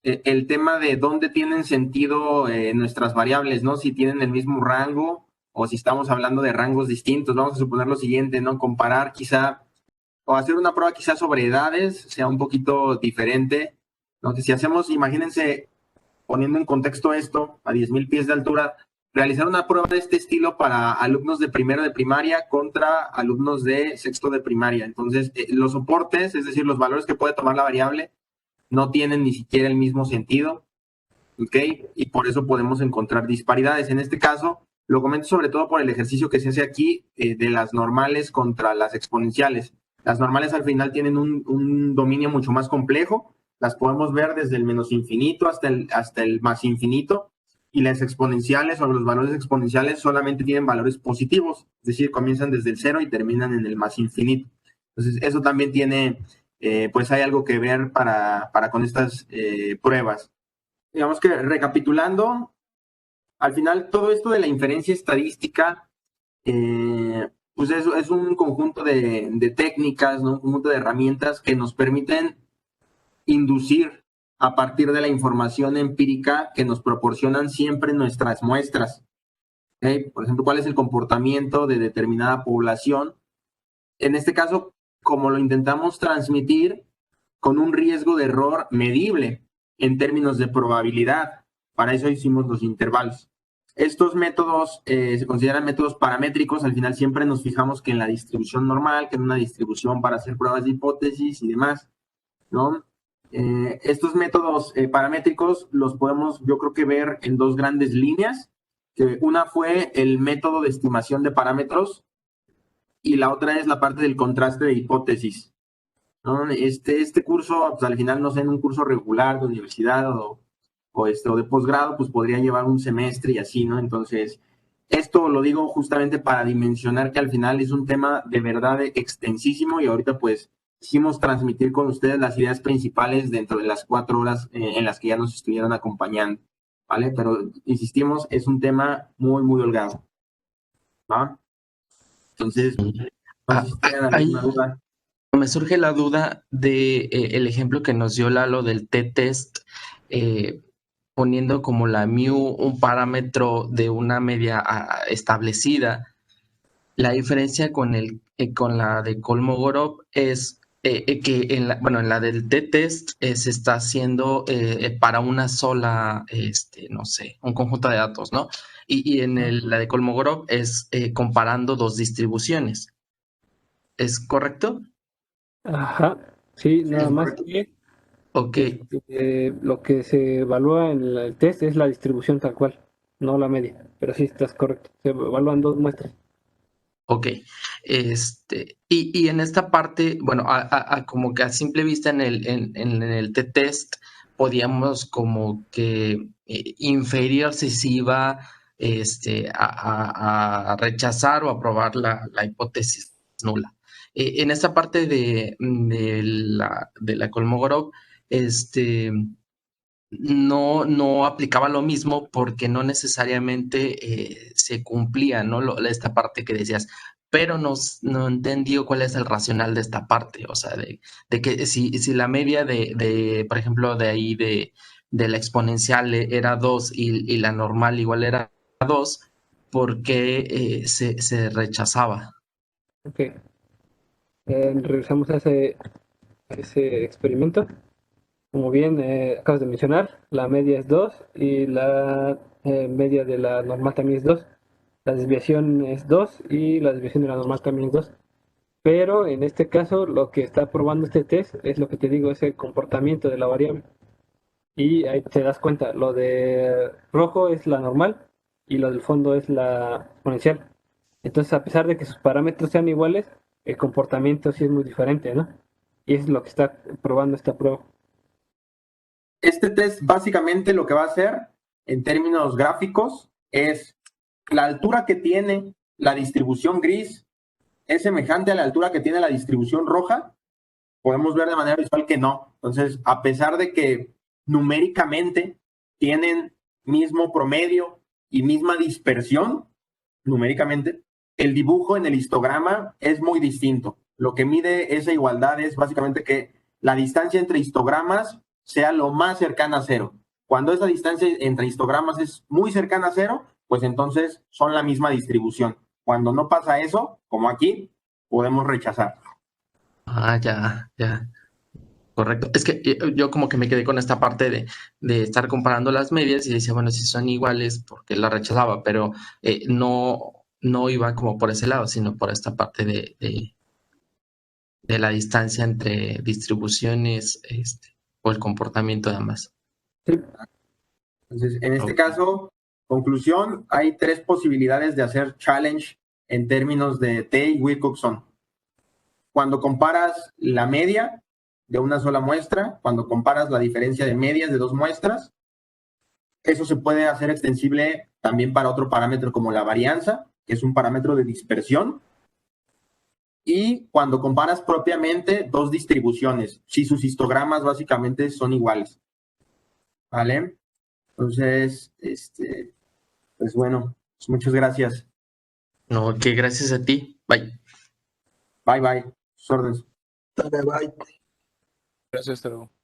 el tema de dónde tienen sentido nuestras variables, ¿no? Si tienen el mismo rango o si estamos hablando de rangos distintos. Vamos a suponer lo siguiente, ¿no? Comparar quizá o hacer una prueba quizá sobre edades sea un poquito diferente, ¿no? Que si hacemos, imagínense, poniendo en contexto esto, a 10,000 pies de altura, realizar una prueba de este estilo para alumnos de primero de primaria contra alumnos de sexto de primaria. Entonces, los soportes, es decir, los valores que puede tomar la variable, no tienen ni siquiera el mismo sentido, ¿ok? Y por eso podemos encontrar disparidades. En este caso, lo comento sobre todo por el ejercicio que se hace aquí de las normales contra las exponenciales. Las normales al final tienen un dominio mucho más complejo, las podemos ver desde el menos infinito hasta el más infinito, y las exponenciales o los valores exponenciales solamente tienen valores positivos, es decir, comienzan desde el cero y terminan en el más infinito. Entonces, eso también tiene, pues hay algo que ver para con estas pruebas. Digamos que recapitulando, al final todo esto de la inferencia estadística, pues es un conjunto de técnicas, ¿no? Un conjunto de herramientas que nos permiten inducir a partir de la información empírica que nos proporcionan siempre nuestras muestras. ¿Okay? Por ejemplo, cuál es el comportamiento de determinada población. En este caso, como lo intentamos transmitir con un riesgo de error medible en términos de probabilidad. Para eso hicimos los intervalos. Estos métodos se consideran métodos paramétricos. Al final siempre nos fijamos que en la distribución normal, que en una distribución para hacer pruebas de hipótesis y demás, ¿no? Estos métodos paramétricos los podemos, yo creo que ver en dos grandes líneas. Que una fue el método de estimación de parámetros y la otra es la parte del contraste de hipótesis, ¿no? Este curso, pues al final, no sé, en un curso regular de universidad o de posgrado, pues podría llevar un semestre y así, ¿no? Entonces, esto lo digo justamente para dimensionar que al final es un tema de verdad extensísimo y ahorita pues quisimos transmitir con ustedes las ideas principales dentro de las 4 horas en las que ya nos estuvieron acompañando, ¿vale? Pero insistimos, es un tema muy, muy holgado, ¿va? Entonces, no sé si tienen Ahí alguna duda. me surge la duda de el ejemplo que nos dio Lalo del t-test, poniendo como la mu un parámetro de una media establecida. La diferencia con la de Kolmogorov es que en la del t-test se está haciendo para una sola, no sé, un conjunto de datos, ¿no? Y en la de Kolmogorov es comparando dos distribuciones. ¿Es correcto? Ajá, sí, Sí, nada es más correcto. que Ok. lo que se evalúa en el test es la distribución tal cual, no la media. Pero sí, estás correcto. Se evalúan dos muestras. Ok, y en esta parte, bueno, como que a simple vista en el t-test podíamos como que inferir si se iba a rechazar o aprobar la hipótesis nula. En esta parte de la Kolmogorov, no aplicaba lo mismo porque no necesariamente se cumplía, ¿no? Esta parte que decías, pero no entendí cuál es el racional de esta parte, o sea, de que si la media por ejemplo, de ahí de la exponencial era 2 y la normal igual era 2, ¿por qué se rechazaba? Ok. Regresamos a ese experimento. Como bien acabas de mencionar, la media es 2 y la media de la normal también es 2. La desviación es 2 y la desviación de la normal también es 2. Pero en este caso, lo que está probando este test es lo que te digo, es el comportamiento de la variable. Y ahí te das cuenta, lo de rojo es la normal y lo del fondo es la exponencial. Entonces, a pesar de que sus parámetros sean iguales, el comportamiento sí es muy diferente, ¿no? Y eso es lo que está probando esta prueba. Este test básicamente lo que va a hacer en términos gráficos es la altura que tiene la distribución gris es semejante a la altura que tiene la distribución roja. Podemos ver de manera visual que no. Entonces, a pesar de que numéricamente tienen mismo promedio y misma dispersión, numéricamente, el dibujo en el histograma es muy distinto. Lo que mide esa igualdad es básicamente que la distancia entre histogramas sea lo más cercana a cero. Cuando esa distancia entre histogramas es muy cercana a cero, pues entonces son la misma distribución. Cuando no pasa eso, como aquí, podemos rechazar. Ah, ya. Correcto. Es que yo como que me quedé con esta parte de estar comparando las medias y decía, bueno, si son iguales, porque la rechazaba, pero no iba como por ese lado, sino por esta parte de la distancia entre distribuciones, o el comportamiento de ambas. Sí, Entonces, en este Ok. caso, conclusión, hay 3 posibilidades de hacer challenge en términos de T y Wilcoxon. Cuando comparas la media de una sola muestra, cuando comparas la diferencia de medias de 2 muestras, eso se puede hacer extensible también para otro parámetro como la varianza, que es un parámetro de dispersión. Y cuando comparas propiamente 2 distribuciones, si sus histogramas básicamente son iguales. ¿Vale? Entonces, pues bueno, pues muchas gracias. No, que gracias a ti. Bye. Bye bye. Sus órdenes. Dale, bye. Gracias, hasta luego.